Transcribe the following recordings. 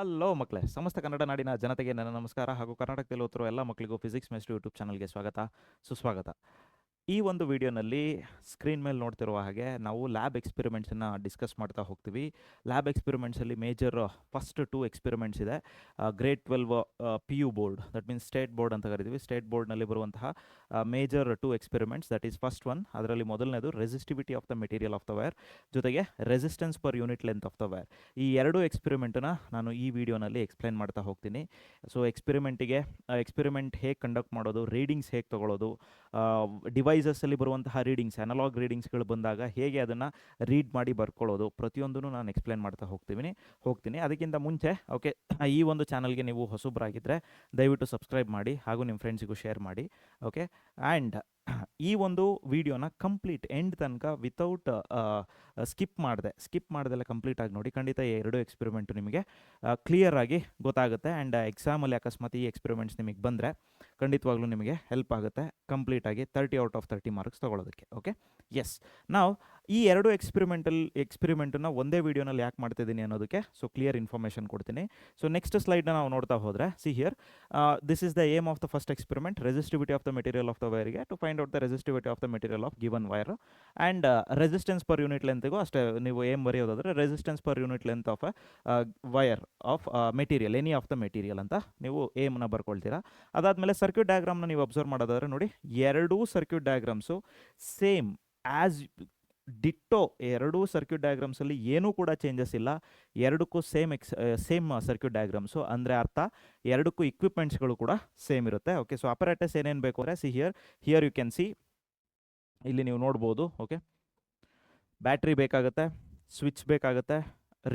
Hello ಮಕ್ಕಳೇ, ಸಮಸ್ತ ಕನ್ನಡ ನಾಡಿನ ಜನತೆಗೆ ನನ್ನ ನಮಸ್ಕಾರ ಹಾಗೂ ಕರ್ನಾಟಕದಲ್ಲಿ ಓದ್ತಿರೋ ಎಲ್ಲ ಮಕ್ಕಳಿಗೂ ಫಿಸಿಕ್ಸ್ ಮೆಸ್ಟರ್ ಯೂಟ್ಯೂಬ್ ಚಾನಲ್ಗೆ ಸ್ವಾಗತ, ಸುಸ್ವಾಗತ. ಈ ಒಂದು ವಿಡಿಯೋನಲ್ಲಿ ಸ್ಕ್ರೀನ್ ಮೇಲೆ ನೋಡ್ತಿರುವ ಹಾಗೆ ನಾವು ಲ್ಯಾಬ್ ಎಕ್ಸ್ಪೆರಿಮೆಂಟ್ಸನ್ನು ಡಿಸ್ಕಸ್ ಮಾಡ್ತಾ ಹೋಗ್ತೀವಿ. ಲ್ಯಾಬ್ ಎಕ್ಸ್ಪೆರಿಮೆಂಟ್ಸಲ್ಲಿ ಮೇಜರ್ ಫಸ್ಟ್ 2 ಎಕ್ಸ್ಪೆರಿಮೆಂಟ್ಸ್ ಇದೆ. Grade 12 P U board, that means state board ಅಂತ ಕರಿತೀವಿ. ಸ್ಟೇಟ್ ಬೋರ್ಡ್ನಲ್ಲಿ ಬರುವಂತಹ major 2 experiments, that is first one. ಅದರಲ್ಲಿ ಮೊದಲನೇದು resistivity of the material of the wire, ಜೊತೆಗೆ resistance per unit length of the wire. ಈ ಎರಡು ಎಕ್ಸ್ಪೆರಿಮೆಂಟನ್ನು ನಾನು ಈ ವಿಡಿಯೋನಲ್ಲಿ ಎಕ್ಸ್ಪ್ಲೈನ್ ಮಾಡ್ತಾ ಹೋಗ್ತೀನಿ. ಸೊ ಎಕ್ಸ್ಪೆರಿಮೆಂಟ್ ಹೇಗೆ ಕಂಡಕ್ಟ್ ಮಾಡೋದು, ರೀಡಿಂಗ್ಸ್ ಹೇಗೆ ತೊಗೊಳ್ಳೋದು, ಡಿವೈಸಸ್ಸಲ್ಲಿ ಬರುವಂತಹ ರೀಡಿಂಗ್ಸ್, ಅನಲಾಗ್ ರೀಡಿಂಗ್ಸ್ಗಳು ಬಂದಾಗ ಹೇಗೆ ಅದನ್ನು ರೀಡ್ ಮಾಡಿ ಬರ್ಕೊಳ್ಳೋದು, ಪ್ರತಿಯೊಂದನ್ನು ನಾನು ಎಕ್ಸ್ಪ್ಲೈನ್ ಮಾಡ್ತಾ ಹೋಗ್ತೀನಿ. ಅದಕ್ಕಿಂತ ಮುಂಚೆ ಓಕೆ, ಈ ಒಂದು ಚಾನಲ್ಗೆ ನೀವು ಹೊಸಬ್ರಾಗಿದ್ದರೆ ದಯವಿಟ್ಟು ಸಬ್ಸ್ಕ್ರೈಬ್ ಮಾಡಿ ಹಾಗೂ ನಿಮ್ಮ ಫ್ರೆಂಡ್ಸಿಗೂ ಶೇರ್ ಮಾಡಿ. ಓಕೆ, ಆ್ಯಂಡ್ ಈ ಒಂದು ವಿಡಿಯೋನ ಕಂಪ್ಲೀಟ್ ಎಂಡ್ ತನಕ ವಿತೌಟ್ ಸ್ಕಿಪ್ ಮಾಡ್ದೆಲ್ಲ ಕಂಪ್ಲೀಟಾಗಿ ನೋಡಿ. ಖಂಡಿತ ಈ ಎರಡು ಎಕ್ಸ್ಪೆರಿಮೆಂಟು ನಿಮಗೆ ಕ್ಲಿಯರಾಗಿ ಗೊತ್ತಾಗುತ್ತೆ. ಆ್ಯಂಡ್ ಎಕ್ಸಾಮಲ್ಲಿ ಅಕಸ್ಮಾತ್ ಈ ಎಕ್ಸ್ಪೆರಿಮೆಂಟ್ಸ್ ನಿಮಗೆ ಬಂದರೆ ಖಂಡಿತವಾಗ್ಲೂ ನಿಮಗೆ ಹೆಲ್ಪ್ ಆಗುತ್ತೆ ಕಂಪ್ಲೀಟಾಗಿ 30 ಔಟ್ ಆಫ್ 30 ಮಾರ್ಕ್ಸ್ ತೊಗೊಳೋದಕ್ಕೆ. Okay, yes. ನಾವು ಈ ಎರಡು ಎಕ್ಸ್ಪೆರಿಮೆಂಟನ್ನು ಒಂದೇ ವಿಡಿಯೋನಲ್ಲಿ ಯಾಕೆ ಮಾಡ್ತಿದ್ದೀನಿ ಅನ್ನೋದಕ್ಕೆ ಸೊ ಕ್ಲಿಯರ್ ಇನ್ಫಾರ್ಮೇಷನ್ ಕೊಡ್ತೀನಿ. ಸೊ ನೆಕ್ಸ್ಟ್ ಸ್ಲೈಡ್ನ ನಾವು ನೋಡ್ತಾ ಹೋದರೆ, see here, this is the aim of the first experiment, resistivity of the material of the ವೈರ್ಗೆ to find out the resistivity of the material of given wire. And resistance per unit ಲೆಂತ್ಗೂ ಅಷ್ಟೇ ನೀವು aim ಬರೆಯೋದಾದರೆ resistance per unit length of wire of material, any of the material ಅಂತ ನೀವು ಏಮ್ನ ಬರ್ಕೊಳ್ತೀರಾ. ಅದಾದಮೇಲೆ circuit ಡಯಾಗ್ರಾಮ್ನ ನೀವು observe ಮಾಡೋದಾದರೆ ನೋಡಿ, ಎರಡೂ ಸರ್ಕ್ಯೂಟ್ ಡಯಾಗ್ರಾಮ್ಸು ಸೇಮ್ ಆ್ಯಸ್ ಡಿಟ್ಟೋ. ಎರಡೂ ಸರ್ಕ್ಯೂಟ್ ಡಯಾಗ್ರಾಮ್ಸಲ್ಲಿ ಏನೂ ಕೂಡ ಚೇಂಜಸ್ ಇಲ್ಲ. ಎರಡಕ್ಕೂ ಸೇಮ್ ಸರ್ಕ್ಯೂಟ್ ಡಯಾಗ್ರಾಮ್ಸು, ಅಂದರೆ ಅರ್ಥ ಎರಡಕ್ಕೂ ಇಕ್ವಿಪ್ಮೆಂಟ್ಸ್ಗಳು ಕೂಡ ಸೇಮ್ ಇರುತ್ತೆ. ಓಕೆ, ಸೊ ಅಪರೇಟಸ್ ಏನೇನು ಬೇಕು ಅಂದರೆ, see here you can see, ಇಲ್ಲಿ ನೀವು ನೋಡ್ಬೋದು. ಓಕೆ, ಬ್ಯಾಟ್ರಿ ಬೇಕಾಗುತ್ತೆ, ಸ್ವಿಚ್ ಬೇಕಾಗುತ್ತೆ,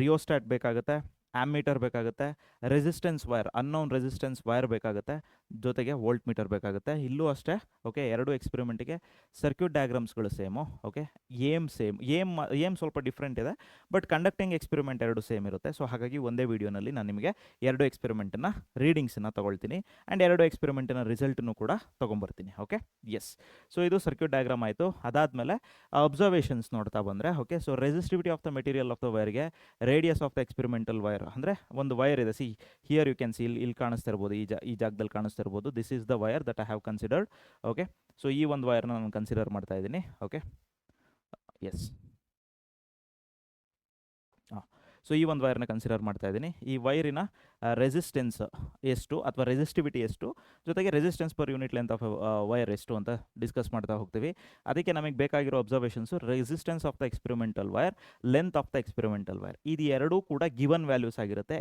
ರಿಯೋಸ್ಟ್ಯಾಟ್ ಬೇಕಾಗುತ್ತೆ, ಆ್ಯಮ್ಮೀಟರ್ ಬೇಕಾಗುತ್ತೆ, resistance wire, unknown resistance wire ಬೇಕಾಗುತ್ತೆ, ಜೊತೆಗೆ ವೋಲ್ಟ್ ಮೀಟರ್ ಬೇಕಾಗುತ್ತೆ. ಇಲ್ಲೂ ಅಷ್ಟೇ. ಓಕೆ, ಎರಡು ಎಕ್ಸ್ಪೆರಿಮೆಂಟಿಗೆ ಸರ್ಕ್ಯೂಟ್ ಡಯಾಗ್ರಾಮ್ಸ್ಗಳು ಸೇಮು. ಓಕೆ, ಏಮ್ ಸ್ವಲ್ಪ ಡಿಫ್ರೆಂಟ್ ಇದೆ, ಬಟ್ ಕಂಡಕ್ಟಿಂಗ್ ಎಕ್ಸ್ಪೆರಿಮೆಂಟ್ ಎರಡು ಸೇಮ್ ಇರುತ್ತೆ. ಸೊ ಹಾಗಾಗಿ ಒಂದೇ ವಿಡಿಯೋನಲ್ಲಿ ನಾನು ನಿಮಗೆ ಎರಡು ಎಕ್ಸ್ಪೆರಿಮೆಂಟನ್ನು ರೀಡಿಂಗ್ಸನ್ನು ತೊಗೊಳ್ತೀನಿ ಆ್ಯಂಡ್ ಎರಡು ಎಕ್ಸ್ಪೆರಿಮೆಂಟಿನ ರಿಸಲ್ಟನ್ನು ಕೂಡ ತೊಗೊಂಬರ್ತೀನಿ. Okay, yes. ಸೊ ಇದು ಸರ್ಕ್ಯೂಟ್ ಡಯಾಗ್ರಾಮ್ ಆಯಿತು. ಅದಾದಮೇಲೆ ಅಬ್ಸರ್ವೇಷನ್ಸ್ ನೋಡ್ತಾ ಬಂದರೆ, okay, so resistivity of the material of the ವೈರ್ಗೆ radius of the experimental wire, ಅಂದರೆ ಒಂದು ವೈರ್ ಇದೆ. See here you can see, ಇಲ್ಲಿ ಕಾಣಿಸ್ತಾ ಇರ್ಬೋದು, ಈ ಜಾಗದಲ್ಲಿ ಕಾಣಿಸ್ತಾ ಇರ್ಬೋದು. This is the wire that I have considered. Okay, so ಈ ಒಂದು ವೈರ್ನ ನಾನು ಕನ್ಸಿಡರ್ ಮಾಡ್ತಾ ಇದ್ದೀನಿ. Okay, yes. ಸೊ ಈ ಒಂದು ವೈರ್ನ ಕನ್ಸಿಡರ್ ಮಾಡ್ತಾ ಇದ್ದೀನಿ. ಈ ವೈರಿನ ರೆಸಿಸ್ಟೆನ್ಸ್ ಎಷ್ಟು ಅಥವಾ ರೆಸಿಸ್ಟಿವಿಟಿ ಎಷ್ಟು, ಜೊತೆಗೆ resistance per unit length of wire ಎಷ್ಟು ಅಂತ ಡಿಸ್ಕಸ್ ಮಾಡ್ತಾ ಹೋಗ್ತೀವಿ. ಅದಕ್ಕೆ ನಮಗೆ ಬೇಕಾಗಿರೋ observations resistance of the experimental wire, length of the experimental wire. ಇದು ಎರಡೂ ಕೂಡ ಗಿವನ್ ವ್ಯಾಲ್ಯೂಸ್ ಆಗಿರುತ್ತೆ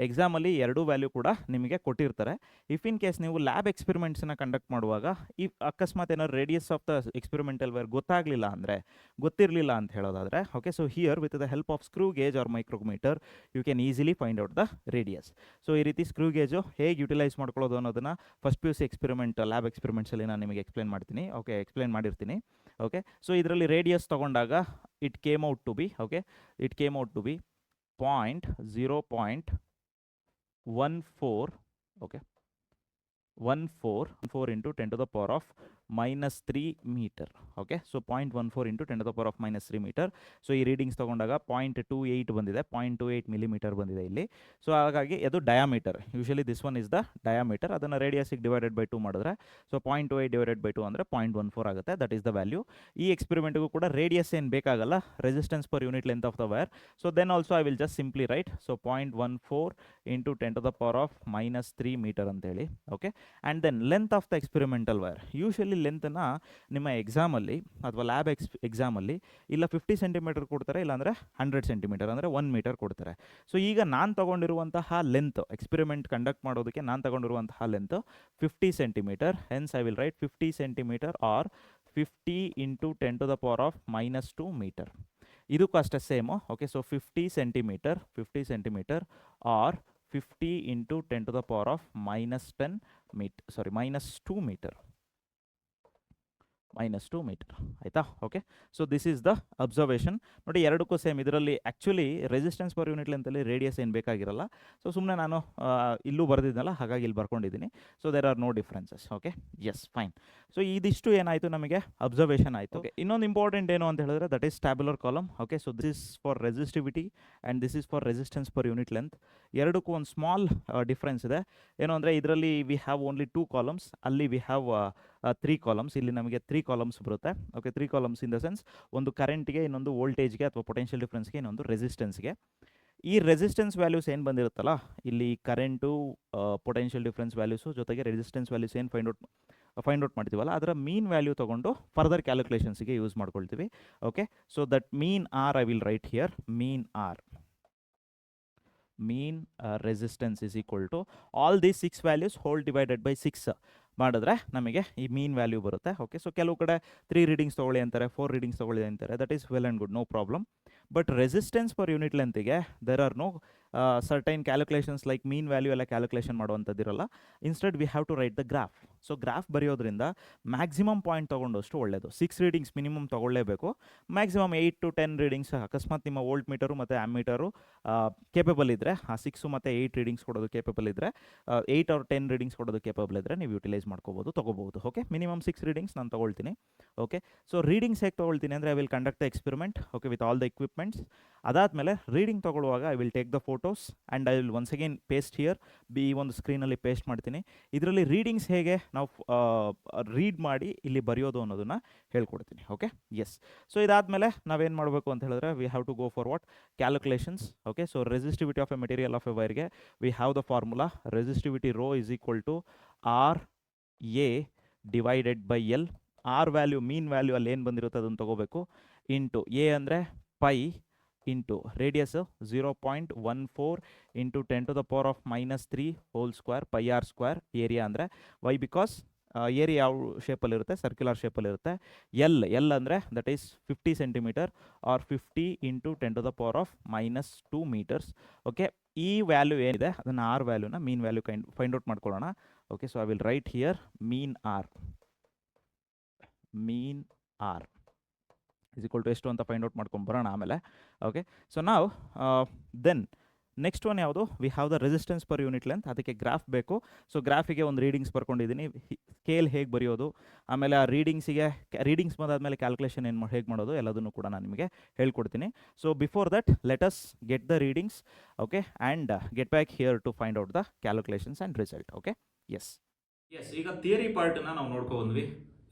ಎಕ್ಸಾಮಲ್ಲಿ ಎರಡೂ ವ್ಯಾಲ್ಯೂ ಕೂಡ ನಿಮಗೆ ಕೊಟ್ಟಿರ್ತಾರೆ. ಇಫ್ ಇನ್ ಕೇಸ್ ನೀವು ಲ್ಯಾಬ್ ಎಕ್ಸ್ಪೆರಿಮೆಂಟ್ಸನ್ನು ಕಂಡಕ್ಟ್ ಮಾಡುವಾಗ ಈ ಅಕಸ್ಮಾತ್ ಏನಾದ್ರು radius of the experimental wire ಗೊತ್ತಿರಲಿಲ್ಲ ಅಂತ ಹೇಳೋದಾದರೆ, okay, so here with the help of screw gauge or micrometer you can easily find out the radius. So ಈ ರೀತಿ ಸ್ಕ್ರೂ ಗೇಜು ಹೇಗೆ ಯುಟಿಲೈಸ್ ಮಾಡ್ಕೊಳ್ಳೋದು ಅನ್ನೋದನ್ನು ಫಸ್ಟ್ PUC ಲ್ಯಾಬ್ ಎಕ್ಸ್ಪೆರಿಮೆಂಟ್ಸಲ್ಲಿ ನಾನು ನಿಮಗೆ ಎಕ್ಸ್ಪ್ಲೈನ್ ಮಾಡಿರ್ತೀನಿ. ಓಕೆ, ಸೊ ಇದರಲ್ಲಿ ರೇಡಿಯಸ್ ತೊಗೊಂಡಾಗ it came out to be 0.14. Okay, 14 into 10 to the power of -3 metre. Okay, so 0.14 into 10 to the power of -3 metre. So ಈ readings ತೊಗೊಂಡಾಗ 0.28 ಬಂದಿದೆ, 0.28 ಮಿಲಿಮೀಟರ್ ಬಂದಿದೆ ಇಲ್ಲಿ. ಸೊ ಹಾಗಾಗಿ ಅದು diameter. Usually this one is the diameter. ಅದನ್ನು ರೇಡಿಯಸ್ಸಿಗೆ divided by 2 ಮಾಡಿದ್ರೆ, so 0.28 divided by 2 ಅಂದರೆ 0.14 ಆಗುತ್ತೆ. That is the value. ಈ ಎಕ್ಸ್ಪೆರಿಮೆಂಟ್ಗೂ ಕೂಡ ರೇಡಿಯಸ್ ಏನು ಬೇಕಾಗಲ್ಲ, resistance per unit length of the wire. So then also I will just simply write, so 0.14 into 10 to the power of -3 meter ಅಂತೇಳಿ. Okay, and then length of the experimental wire. Usually ಲೆಂತನ್ನು ನಿಮ್ಮ ಎಕ್ಸಾಮಲ್ಲಿ ಅಥವಾ lab ಎಕ್ಸಾಮಲ್ಲಿ ಇಲ್ಲ 50 centimetre ಕೊಡ್ತಾರೆ, ಇಲ್ಲಾಂದರೆ 100 centimetre ಅಂದರೆ 1 ಮೀಟರ್ ಕೊಡ್ತಾರೆ. ಸೊ ಈಗ ನಾನು ತೊಗೊಂಡಿರುವಂತಹ ಲೆಂತ್, ಎಕ್ಸ್ಪೆರಿಮೆಂಟ್ ಕಂಡಕ್ಟ್ ಮಾಡೋದಕ್ಕೆ ನಾನು ತೊಗೊಂಡಿರುವಂತಹ length 50 centimeter. Hence I will write 50 centimetre or 50 into 10 to the power of -2 meter. ಇದಕ್ಕೂ ಅಷ್ಟೇ same. Okay, so 50 centimetre or 50 into 10 to the power of -2 meter. -2 meter ಆಯಿತಾ. Okay, so this is the observation. ನೋಡಿ ಎರಡಕ್ಕೂ same. ಇದರಲ್ಲಿ actually resistance per unit ಲೆಂತಲ್ಲಿ radius ಏನು ಬೇಕಾಗಿರಲ್ಲ. So ಸುಮ್ಮನೆ ನಾನು ಇಲ್ಲೂ ಬರೆದಿದ್ದೆನಲ್ಲ, ಹಾಗಾಗಿ ಇಲ್ಲಿ ಬರ್ಕೊಂಡಿದ್ದೀನಿ. So there are no differences. Okay, yes, fine. So ಇದಿಷ್ಟು ಏನಾಯಿತು ನಮಗೆ ಅಬ್ಸರ್ವೇಷನ್ ಆಯಿತು. ಓಕೆ, ಇನ್ನೊಂದು ಇಂಪಾರ್ಟೆಂಟ್ ಏನು ಅಂತ ಹೇಳಿದ್ರೆ that is tabular column. Okay, so this is for resistivity and this is for resistance per unit length. ಎರಡಕ್ಕೂ ಒಂದು ಸ್ಮಾಲ್ ಡಿಫ್ರೆನ್ಸ್ ಇದೆ. ಏನು ಅಂದರೆ ಇದರಲ್ಲಿ ವಿ ಹ್ಯಾವ್ ಓನ್ಲಿ 2 ಕಾಲಮ್ಸ್, ಅಲ್ಲಿ ವಿ ಹ್ಯಾವ್ 3 ಕಾಲಮ್ಸ್. ಇಲ್ಲಿ ನಮಗೆ 3 ಕಾಲಮ್ಸ್ ಬರುತ್ತೆ. Okay, 3 columns in the sense ಒಂದು ಕರೆಂಟ್ಗೆ, ಇನ್ನೊಂದು ವೋಲ್ಟೇಜ್ಗೆ ಅಥವಾ ಪೊಟೆನ್ಷಿಯಲ್ ಡಿಫ್ರೆನ್ಸ್ಗೆ, ಇನ್ನೊಂದು ರೆಸಿಸ್ಟೆನ್ಸ್ಗೆ. ಈ ರೆಸಿಸ್ಟೆನ್ಸ್ ವ್ಯಾಲ್ಯೂಸ್ ಏನು ಬಂದಿರುತ್ತಲ್ಲ, ಇಲ್ಲಿ ಕರೆಂಟು, ಪೊಟೆನ್ಷಿಯಲ್ ಡಿಫ್ರೆನ್ಸ್ ವ್ಯಾಲ್ಯೂಸು ಜೊತೆಗೆ ರೆಸಿಸ್ಟೆನ್ಸ್ ವ್ಯಾಲ್ಯೂಸ್ ಏನು ಫೈಂಡ್ ಔಟ್ ಮಾಡ್ತೀವಲ್ಲ, ಅದರ ಮೀನ್ ವ್ಯಾಲ್ಯೂ ತೊಗೊಂಡು ಫರ್ದರ್ ಕ್ಯಾಲ್ಕುಲೇಷನ್ಸ್ಗೆ ಯೂಸ್ ಮಾಡ್ಕೊಳ್ತೀವಿ. Okay, so that mean R I will write here. Mean R, mean resistance is equal to all these 6 values whole divided by 6 ಮಾಡಿದ್ರೆ ನಮಗೆ ಈ ಮೀನ್ ವ್ಯಾಲ್ಯೂ ಬರುತ್ತೆ. ಓಕೆ, ಸೊ ಕೆಲವು ಕಡೆ 3 ರೀಡಿಂಗ್ಸ್ ತೊಗೊಳ್ಳಿ ಅಂತಾರೆ, 4 ರೀಡಿಂಗ್ಸ್ ತೊಗೊಳ್ಳಿ ಅಂತಾರೆ. That is well and good, no problem. But resistance per unit ಲೆಂತಿಗೆ there are no certain calculations like mean value ಎಲ್ಲ ಕ್ಯಾಲ್ಕುಲೇಷನ್ ಮಾಡುವಂಥದ್ದಿರಲ್ಲ. Instead we have to write the graph. So graph ಬರೆಯೋದ್ರಿಂದ maximum point ತೊಗೊಂಡಷ್ಟು ಒಳ್ಳೆಯದು. 6 readings minimum ತೊಗೊಳ್ಳೇಬೇಕು. Maximum 8 to 10 readings, ಅಕಸ್ಮಾತ್ ನಿಮ್ಮ volt metre ಮತ್ತು ಆ್ಯಮ್ಮೀಟರು ಕೇಪಬಲ್ ಇದ್ದರೆ, ಆ 6 ಮತ್ತು 8 ರೀಡಿಂಗ್ಸ್ ಕೊಡೋದು ಕೇಪಬಲ್ ಇದ್ದರೆ, 8 or 10 ರೀಡಿಂಗ್ಸ್ ಕೊಡೋದು ಕೇಪಬಲ್ ಇದ್ದರೆ ನೀವು ಯುಟಿಲೈಸ್ ಮಾಡ್ಕೋಬೋದು, ತೊಗೋಬೋದು. ಓಕೆ, ಮಿನಿಮಮ್ 6 ರೀಡಿಂಗ್ಸ್ ನಾನು ತೊಗೊಳ್ತೀನಿ. ಓಕೆ, ಸೊ ರೀಡಿಂಗ್ಸ್ ಹೇಗೆ ತೊಗೊಳ್ತೀನಿ ಅಂದರೆ I will conduct the experiment. Okay, with all the equipments. ಅದಾದಮೇಲೆ ರೀಡಿಂಗ್ ತೊಗೊಳ್ಳುವಾಗ I will take the photos and I will once again paste here. ಈ ಒಂದು ಸ್ಕ್ರೀನಲ್ಲಿ ಪೇಸ್ಟ್ ಮಾಡ್ತೀನಿ. ಇದರಲ್ಲಿ ರೀಡಿಂಗ್ಸ್ ಹೇಗೆ ನಾವು ರೀಡ್ ಮಾಡಿ ಇಲ್ಲಿ ಬರೆಯೋದು ಅನ್ನೋದನ್ನು ಹೇಳ್ಕೊಡ್ತೀನಿ. Okay, yes. ಸೊ ಇದಾದಮೇಲೆ ನಾವೇನು ಮಾಡಬೇಕು ಅಂತ ಹೇಳಿದ್ರೆ we have to go for what calculations. Okay, so resistivity of a material of a ವೈರ್ಗೆ we have the formula. Resistivity rho is equal to R A divided by L. R value, mean value ಅಲ್ಲಿ ಏನು ಬಂದಿರುತ್ತೆ ಅದನ್ನು ತೊಗೋಬೇಕು. Into A ಅಂದರೆ pi into radius 0.14 into 10⁻³ whole square pi R square. Area ಅಂದರೆ why, because area ಯಾವ ಶೇಪಲ್ಲಿರುತ್ತೆ, circular ಶೇಪಲ್ಲಿರುತ್ತೆ. ಎಲ್ ಅಂದರೆ that is 50 centimetre or 50 into 10⁻² meters. Okay, ಈ ವ್ಯಾಲ್ಯೂ ಏನಿದೆ ಅದನ್ನು ಆರ್ ವ್ಯಾಲ್ಯೂನ ಮೀನ್ ವ್ಯಾಲ್ಯೂ ಫೈಂಡ್ ಔಟ್ ಮಾಡ್ಕೊಳ್ಳೋಣ. Okay, so I will write here mean R is equal to ಎಷ್ಟು ಅಂತ ಫೈಂಡ್ ಔಟ್ ಮಾಡ್ಕೊಂಡು ಬರೋಣ ಆಮೇಲೆ. ಓಕೆ, ಸೊ ನಾವು ದೆನ್ ನೆಕ್ಸ್ಟ್ ಒನ್ ಯಾವುದು, we have the resistance per unit length. ಅದಕ್ಕೆ ಗ್ರಾಫ್ ಬೇಕು. ಸೊ ಗ್ರಾಫಿಗೆ ಒಂದು ರೀಡಿಂಗ್ಸ್ ಬರ್ಕೊಂಡಿದ್ದೀನಿ, ಸ್ಕೇಲ್ ಹೇಗೆ ಬರೆಯೋದು, ಆಮೇಲೆ ಆ ರೀಡಿಂಗ್ಸ್ ಬಂದಾದಮೇಲೆ ಕ್ಯಾಲ್ಕುಲೇಷನ್ ಹೇಗೆ ಮಾಡೋದು ಎಲ್ಲದನ್ನು ಕೂಡ ನಾನು ನಿಮಗೆ ಹೇಳ್ಕೊಡ್ತೀನಿ. So before that let us get the readings. Okay, and get back here to find out the calculations and result. Okay, yes. ಈಗ ಥಿಯರಿ ಪಾರ್ಟನ್ನ ನಾವು ನೋಡ್ಕೊಂಡ್ವಿ.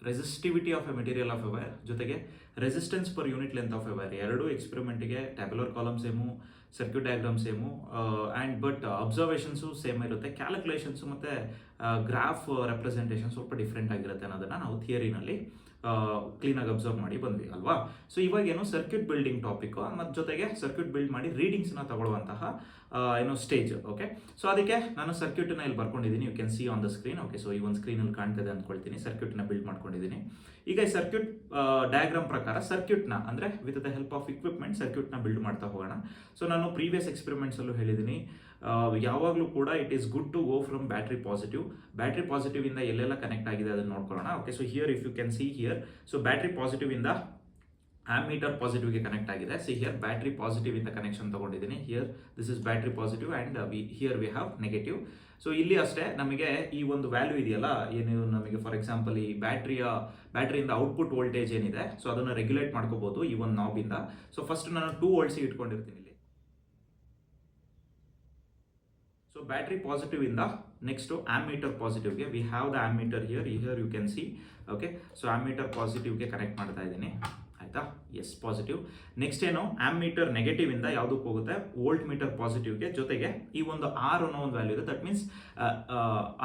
Resistivity of a material of a wire ಜೊತೆಗೆ resistance per unit length of a wire, ಎರಡು ಎಕ್ಸ್ಪೆರಿಮೆಂಟಿಗೆ tabular column same, circuit diagram same, and but observations same ಇರುತ್ತೆ. Calculations ಮತ್ತು graph representation ಸ್ವಲ್ಪ ಡಿಫ್ರೆಂಟ್ ಆಗಿರುತ್ತೆ ಅನ್ನೋದನ್ನು ನಾವು ಥಿಯರಿನಲ್ಲಿ ಕ್ಲೀನಾಗಿ ಅಬ್ಸರ್ವ್ ಮಾಡಿ ಬಂದ್ವಿ ಅಲ್ವಾ. ಸೊ ಇವಾಗೇನು ಸರ್ಕ್ಯೂಟ್ ಬಿಲ್ಡಿಂಗ್ ಟಾಪಿಕ್ಕು ಮತ್ತು ಜೊತೆಗೆ ಸರ್ಕ್ಯೂಟ್ ಬಿಲ್ಡ್ ಮಾಡಿ ರೀಡಿಂಗ್ಸ್ನ ತಗೊಳ್ಳುವಂತಹ ಸ್ಟೇಜ್. ಓಕೆ, ಸೊ ಅದಕ್ಕೆ ನಾನು ಸರ್ಕ್ಯೂಟನ್ನ ಇಲ್ಲಿ ಬರ್ಕೊಂಡಿದ್ದೀನಿ. You can see on the screen. Okay, so ಈ ಒಂದು ಸ್ಕ್ರೀನಲ್ಲಿ ಕಾಣ್ತಿದೆ ಅಂದ್ಕೊಳ್ತೀನಿ. ಸರ್ಕ್ಯೂಟ್ನ ಬಿಲ್ಡ್ ಮಾಡ್ಕೊಂಡಿದ್ದೀನಿ. ಈಗ ಈ ಸರ್ಕ್ಯೂಟ್ ಡಯಾಗ್ರಾಮ್ ಪ್ರಕಾರ ಸರ್ಕ್ಯೂಟ್ನ ಅಂದರೆ with the help of equipment ಸರ್ಕ್ಯೂಟ್ನ ಬಿಲ್ಡ್ ಮಾಡ್ತಾ ಹೋಗೋಣ. ಸೊ ನಾನು ಪ್ರೀವಿಯಸ್ ಎಕ್ಸ್ಪೆರಿಮೆಂಟ್ಸಲ್ಲೂ ಹೇಳಿದ್ದೀನಿ, ಯಾವಾಗಲೂ ಕೂಡ it is good to go from battery positive ಇಂದ ಎಲ್ಲೆಲ್ಲ ಕನೆಕ್ಟ್ ಆಗಿದೆ ಅದನ್ನು ನೋಡ್ಕೊಳ್ಳೋಣ. Okay, so here if you can see here, so battery positive ಇಂದ ಆಮ್ಮೀಟರ್ ಪಾಸಿಟಿವ್ಗೆ ಕನೆಕ್ಟ್ ಆಗಿದೆ. ಸಿ ಹಿಯರ್ ಬ್ಯಾಟ್ರಿ ಪಾಸಿಟಿವ್ ಇಂದ ಕನೆಕ್ಷನ್ ತಗೊಂಡಿದ್ದೀನಿ. Here this is battery positive and here we have negative. So ಇಲ್ಲಿ ಅಷ್ಟೇ ನಮಗೆ ಈ ಒಂದು ವ್ಯಾಲ್ಯೂ ಇದೆಯಲ್ಲ, ಏನು ನಮಗೆ ಫಾರ್ ಎಕ್ಸಾಂಪಲ್ ಈ ಬ್ಯಾಟ್ರಿಯಿಂದ ಔಟ್ಪುಟ್ ವೋಲ್ಟೇಜ್ ಏನಿದೆ, ಸೊ ಅದನ್ನು ರೆಗ್ಯುಲೇಟ್ ಮಾಡ್ಕೋಬಹುದು ಈ ಒಂದು ನಾಬಿಂದ. ಸೊ ಫಸ್ಟ್ ನಾನು 2 volts ಇಟ್ಕೊಂಡಿರ್ತೀನಿ ಇಲ್ಲಿ. ಸೊ ಬ್ಯಾಟ್ರಿ ಪಾಸಿಟಿವ್ ಇಂದ ನೆಕ್ಸ್ಟ್ ಆಮ್ಮೀಟರ್ ಪಾಸಿಟಿವ್ಗೆ we have the ammeter here you can see. Okay, so ammeter ಪಾಸಿಟಿವ್ಗೆ ಕನೆಕ್ಟ್ ಮಾಡ್ತಾ ಇದ್ದೀನಿ. ಆಯ್ತಾ, ಎಸ್, ಪಾಸಿಟಿವ್. ನೆಕ್ಸ್ಟ್ ಏನು, ಆಮ್ಮೀಟರ್ ನೆಗೆಟಿವ್ ಇಂದ ಯಾವುದಕ್ಕೆ ಹೋಗುತ್ತೆ, ವೋಲ್ಟ್ ಮೀಟರ್ ಪಾಸಿಟಿವ್ಗೆ. ಜೊತೆಗೆ ಈ ಒಂದು ಆರ್ ಅನ್ನೋ ಒಂದು ವ್ಯಾಲ್ಯೂ ಇದೆ, that means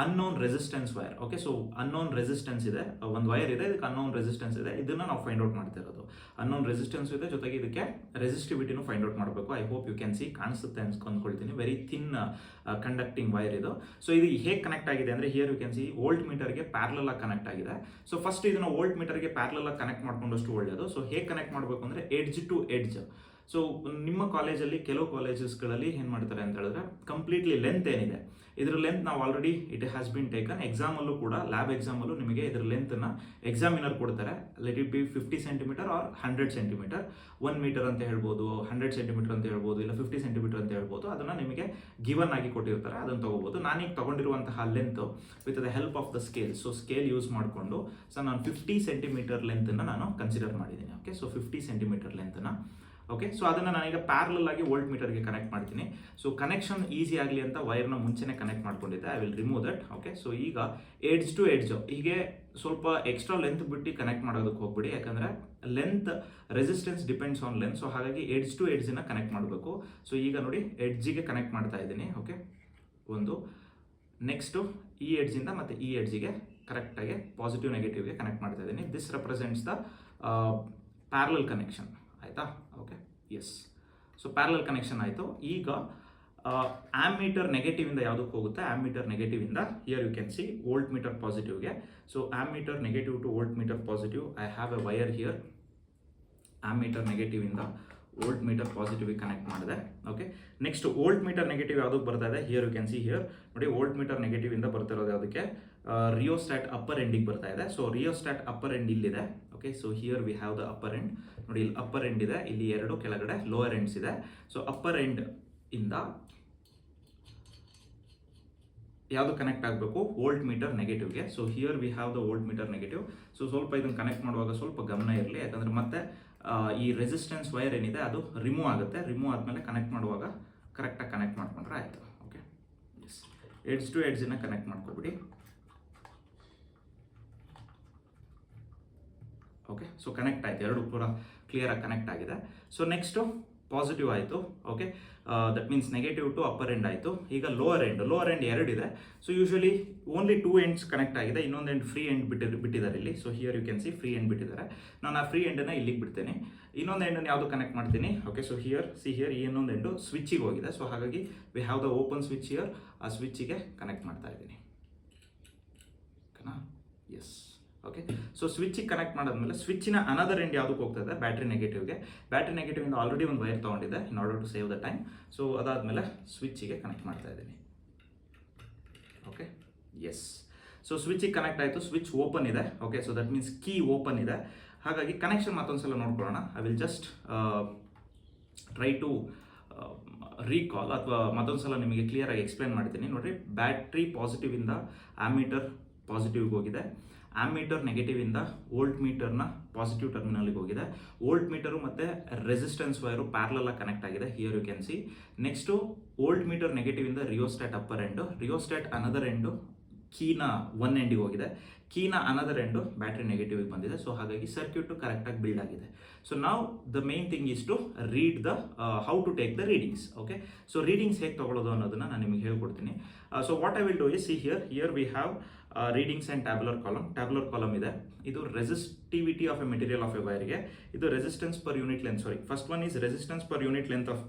unknown resistance wire. Okay, so unknown resistance ಇದೆ, ಒಂದು ವೈರ್ ಇದೆ, ಇದಕ್ಕೆ ಅನ್ನೋನ್ ರೆಸಿಸ್ಟೆನ್ಸ್ ಇದೆ. ಇದನ್ನು ನಾವು ಫೈಂಡ್ ಔಟ್ ಮಾಡ್ತಾ ಇರೋದು. ಅನ್ನೋನ್ ರೆಸಿಸ್ಟೆನ್ಸ್ ಇದೆ, ಜೊತೆಗೆ ಇದಕ್ಕೆ ರೆಸಿಸ್ಟಿವಿಟಿನೂ ಫೈಂಡ್ ಔಟ್ ಮಾಡಬೇಕು. I hope you can see, ಕಾಣಿಸುತ್ತೆ ಅಂದ್ಕೊಳ್ತೀನಿ. ವೆರಿ ಥಿನ್ ಕಂಡಕ್ಟಿಂಗ್ ವೈರ್ ಇದು. ಸೊ ಇದು ಹೇಗೆ ಕನೆಕ್ಟ್ ಆಗಿದೆ ಅಂದರೆ ಹಿಯರ್ ಯು ಕ್ಯಾನ್ ಸಿ ವೋಲ್ಟ್ ಮೀಟರ್ಗೆ ಪ್ಯಾರಲಲ್ ಆಗಿ ಕನೆಕ್ಟ್ ಆಗಿದೆ. ಸೊ ಫಸ್ಟ್ ಇದನ್ನು ವೋಲ್ಟ್ ಮೀಟರ್ಗೆ ಪ್ಯಾರಲಲ್ ಆಗಿ ಕನೆಕ್ಟ್ ಮಾಡ್ಕೊಂಡಷ್ಟು ಒಳ್ಳೆಯದು. ಸೊ ಹೇಗೆ ಕನೆಕ್ಟ್ ಮಾಡಬೇಕು ಅಂದರೆ ಎಡ್ಜ್ ಟು ಎಡ್ಜ್. ಸೊ ನಿಮ್ಮ ಕಾಲೇಜಲ್ಲಿ ಕೆಲವು ಕಾಲೇಜಸ್ಗಳಲ್ಲಿ ಏನು ಮಾಡ್ತಾರೆ ಅಂತ ಹೇಳಿದ್ರೆ ಕಂಪ್ಲೀಟ್ಲಿ ಲೆಂತ್ ಏನಿದೆ ಇದರ ಲೆಂತ್ ನಾವು already it has been taken ಎಕ್ಸಾಮಲ್ಲೂ ಕೂಡ ಲ್ಯಾಬ್ ಎಕ್ಸಾಮಲ್ಲೂ ನಿಮಗೆ ಇದರ ಲೆಂತನ್ನು ಎಕ್ಸಾಮಿನರ್ ಕೊಡ್ತಾರೆ. Let it be 50 centimetre or 100 centimetre, 1 metre ಅಂತ ಹೇಳ್ಬೋದು, 100 ಸೆಂಟಿಮೀಟರ್ ಅಂತ ಹೇಳ್ಬೋದು, ಇಲ್ಲ 50 ಸೆಂಟಿಮೀಟರ್ ಅಂತ ಹೇಳ್ಬೋದು. ಅದನ್ನು ನಿಮಗೆ ಗಿವನ್ ಆಗಿ ಕೊಟ್ಟಿರ್ತಾರೆ, ಅದನ್ನು ತಗೋಬೋದು. ನಾನೀಗ ತಗೊಂಡಿರುವಂತಹ length with the help of the scale, so scale use ಮಾಡಿಕೊಂಡು ನಾನು 50 ಸೆಂಟಿಮೀಟರ್ ಲೆಂತನ್ನು ನಾನು ಕನ್ಸಿಡರ್ ಮಾಡಿದ್ದೀನಿ. ಓಕೆ, ಸೊ 50 ಸೆಂಟಿಮೀಟರ್ ಲೆಂತನ್ನು. ಓಕೆ, ಸೊ ಅದನ್ನು ನಾನೀಗ ಪ್ಯಾರಲಲ್ ಆಗಿ ವೋಲ್ಟ್ ಮೀಟರ್ಗೆ ಕನೆಕ್ಟ್ ಮಾಡ್ತೀನಿ. ಸೊ ಕನೆಕ್ಷನ್ ಈಸಿ ಆಗಲಿ ಅಂತ ವೈರ್ನ ಮುಂಚೆನೇ ಕನೆಕ್ಟ್ ಮಾಡ್ಕೊಂಡಿದ್ದೆ. I will remove that. Okay, so ಈಗ ಎಡ್ಜ್ ಟು ಎಡ್ಜ್ ಹೀಗೆ ಸ್ವಲ್ಪ ಎಕ್ಸ್ಟ್ರಾ ಲೆಂತ್ ಬಿಟ್ಟು ಕನೆಕ್ಟ್ ಮಾಡೋದಕ್ಕೆ ಹೋಗ್ಬಿಡಿ, ಯಾಕಂದರೆ length resistance depends on length. So ಹಾಗಾಗಿ ಎಡ್ಜ್ ಟು ಎಡ್ಜನ್ನ ಕನೆಕ್ಟ್ ಮಾಡಬೇಕು. ಸೊ ಈಗ ನೋಡಿ ಎಡ್ಜಿಗೆ ಕನೆಕ್ಟ್ ಮಾಡ್ತಾ ಇದ್ದೀನಿ. ಓಕೆ, ಒಂದು ನೆಕ್ಸ್ಟು ಈ ಎಡ್ಜಿಂದ ಮತ್ತು ಈ ಎಡ್ಜಿಗೆ ಕರೆಕ್ಟಾಗಿ ಪಾಸಿಟಿವ್ ನೆಗೆಟಿವ್ಗೆ ಕನೆಕ್ಟ್ ಮಾಡ್ತಾ ಇದ್ದೀನಿ. This represents the parallel connection. ಆಯಿತಾ? Okay, yes. So parallel connection ಆಯಿತು. ಈಗ ಆ್ಯಮ್ಮೀಟರ್ ನೆಗೆಟಿವಿಂದ ಯಾವುದಕ್ಕೆ ಹೋಗುತ್ತೆ? ಆ್ಯಮ್ಮೀಟರ್ ನೆಗೆಟಿವಿಂದ here you can see voltmeter ಪಾಸಿಟಿವ್ಗೆ. So ammeter negative to voltmeter positive, I have a wire here. Ammeter ನೆಗೆಟಿವಿಂದ voltmeter ಪಾಸಿಟಿವ್ಗೆ ಕನೆಕ್ಟ್ ಮಾಡಿದೆ. Okay, next voltmeter negative ಯಾವುದಕ್ಕೆ ಬರ್ತಾ ಇದೆ? Here you can see here ನೋಡಿ, voltmeter ನೆಗೆಟಿವಿಂದ ಬರ್ತಿರೋದು ಯಾವುದಕ್ಕೆ? ರಿಯೋಸ್ಟ್ಯಾಟ್ ಅಪ್ಪರ್ ಎಂಡಿಗೆ ಬರ್ತಾ ಇದೆ. ಸೊ ರಿಯೋಸ್ಟ್ಯಾಟ್ ಅಪ್ಪರ್ ಎಂಡ್ ಇಲ್ಲಿದೆ. Okay, so here we have the upper end. ನೋಡಿ, ಇಲ್ಲಿ ಅಪ್ಪರ್ ಎಂಡ್ ಇದೆ, ಇಲ್ಲಿ ಎರಡು ಕೆಳಗಡೆ ಲೋವರ್ ಎಂಡ್ಸ್ ಇದೆ. ಸೊ ಅಪ್ಪರ್ ಎಂಡ್ ಇಂದ ಯಾವುದು ಕನೆಕ್ಟ್ ಆಗಬೇಕು? ವೋಲ್ಟ್ ಮೀಟರ್ ನೆಗೆಟಿವ್ಗೆ. So here we have the voltmeter negative. So ಸ್ವಲ್ಪ ಇದನ್ನು ಕನೆಕ್ಟ್ ಮಾಡುವಾಗ ಸ್ವಲ್ಪ ಗಮನ ಇರಲಿ, ಯಾಕಂದರೆ ಮತ್ತೆ ಈ ರೆಸಿಸ್ಟೆನ್ಸ್ ವೈರ್ ಏನಿದೆ ಅದು ರಿಮೂವ್ ಆಗುತ್ತೆ. ರಿಮೂವ್ ಆದಮೇಲೆ ಕನೆಕ್ಟ್ ಮಾಡುವಾಗ ಕರೆಕ್ಟಾಗಿ ಕನೆಕ್ಟ್ ಮಾಡ್ಕೊಂಡ್ರೆ ಆಯಿತು. Okay, yes. ಎಡ್ಜ್ ಟು ಎಡ್ಜನ್ನು ಕನೆಕ್ಟ್ ಮಾಡ್ಕೊಬಿಡಿ. ಓಕೆ, ಸೊ ಕನೆಕ್ಟ್ ಆಯಿತು, ಎರಡು ಪೂರ ಕ್ಲಿಯರಾಗಿ ಕನೆಕ್ಟ್ ಆಗಿದೆ. ಸೊ ನೆಕ್ಸ್ಟು ಪಾಸಿಟಿವ್ ಆಯಿತು. Okay, that means negative to upper end ಆಯಿತು. ಈಗ ಲೋವರ್ ಎಂಡ್ ಎರಡಿದೆ. So usually only 2 ends connect ಆಗಿದೆ, ಇನ್ನೊಂದು ಎಂಡ್ ಫ್ರೀ ಎಂಡ್ ಬಿಟ್ಟಿದ್ದಾರೆ ಇಲ್ಲಿ. So here you can see free end ಬಿಟ್ಟಿದ್ದಾರೆ. ನಾನು ಆ ಫ್ರೀ ಎಂಡನ್ನು ಇಲ್ಲಿಗೆ ಬಿಡ್ತೇನೆ. ಇನ್ನೊಂದು ಎಂಡನ್ನು ಯಾವುದು ಕನೆಕ್ಟ್ ಮಾಡ್ತೀನಿ? Okay, so here see here ಈ ಇನ್ನೊಂದು ಎಂಡು ಸ್ವಿಚ್ಚಿಗೆ ಹೋಗಿದೆ. ಸೊ ಹಾಗಾಗಿ we have the open switch here. ಆ ಸ್ವಿಚ್ಚಿಗೆ ಕನೆಕ್ಟ್ ಮಾಡ್ತಾ ಇದ್ದೀನಿ. ಓಕೆನಾ? ಎಸ್. ಓಕೆ, ಸೊ ಸ್ವಿಚ್ಚಿಗೆ ಕನೆಕ್ಟ್ ಮಾಡಾದ್ಮೇಲೆ ಸ್ವಿಚ್ಚಿನ ಅನದರ್ ಎಂಡ್ ಯಾವುದಕ್ಕೆ ಹೋಗ್ತಾ ಇದೆ? ಬ್ಯಾಟ್ರಿ ನೆಗೆಟಿವ್ಗೆ. ಬ್ಯಾಟ್ರಿ ನೆಗೆಟಿವಿಂದ ಆಲ್ರೆಡಿ ಒಂದು ವೈರ್ ತೊಗೊಂಡಿದ್ದೆ in order to save the time. So ಅದಾದಮೇಲೆ ಸ್ವಿಚ್ಚಿಗೆ ಕನೆಕ್ಟ್ ಮಾಡ್ತಾ ಇದ್ದೀನಿ. Okay, yes. ಸೊ ಸ್ವಿಚ್ಚಿಗೆ ಕನೆಕ್ಟ್ ಆಯಿತು, ಸ್ವಿಚ್ ಓಪನ್ ಇದೆ. Okay, so that means key open ಇದೆ. ಹಾಗಾಗಿ ಕನೆಕ್ಷನ್ ಮತ್ತೊಂದು ಸಲ ನೋಡ್ಕೊಳ್ಳೋಣ. I will just try to recall, ಅಥವಾ ಮತ್ತೊಂದು ಸಲ ನಿಮಗೆ ಕ್ಲಿಯರಾಗಿ ಎಕ್ಸ್ಪ್ಲೇನ್ ಮಾಡ್ತೀನಿ. ನೋಡಿರಿ, ಬ್ಯಾಟ್ರಿ ಪಾಸಿಟಿವಿಂದ ಆ್ಯಮ್ಮೀಟರ್ ಪಾಸಿಟಿವ್ಗೆ ಹೋಗಿದೆ. ಆ್ಯಮ್ಮೀಟರ್ ನೆಗೆಟಿವಿಂದ ವೋಲ್ಟ್ ಮೀಟರ್ನ ಪಾಸಿಟಿವ್ ಟರ್ಮಿನಲ್ಗೆ ಹೋಗಿದೆ. ವೋಲ್ಟ್ ಮೀಟರು ಮತ್ತು ರೆಸಿಸ್ಟೆನ್ಸ್ ವೈರು ಪ್ಯಾರಲಲ್ ಕನೆಕ್ಟ್ ಆಗಿದೆ. Here you can see. Next voltmeter ನೆಗೆಟಿವಿಂದ rheostat upper end, rheostat another end ಕೀನ 1 ಎಂಡಿಗೆ ಹೋಗಿದೆ. ಕೀನ ಅನದರ್ ಎಂಡು ಬ್ಯಾಟ್ರಿ ನೆಗೆಟಿವ್ಗೆ ಬಂದಿದೆ. ಸೊ ಹಾಗಾಗಿ ಸರ್ಕ್ಯೂಟು ಕರೆಕ್ಟಾಗಿ ಬಿಲ್ಡ್ ಆಗಿದೆ. ಸೊ ನಾವು the main thing is to read the how to take the readings. Okay, so readings ಹೇಗೆ ತೊಗೊಳ್ಳೋದು ಅನ್ನೋದನ್ನು ನಾನು ನಿಮಗೆ ಹೇಳ್ಕೊಡ್ತೀನಿ. So what I will do is see here we have readings and tabular column. Tabular column ಇದೆ. ಇದು resistivity of a material of a ವೈರ್ಗೆ. ಇದು resistance per unit length. Sorry, first one is resistance per unit length of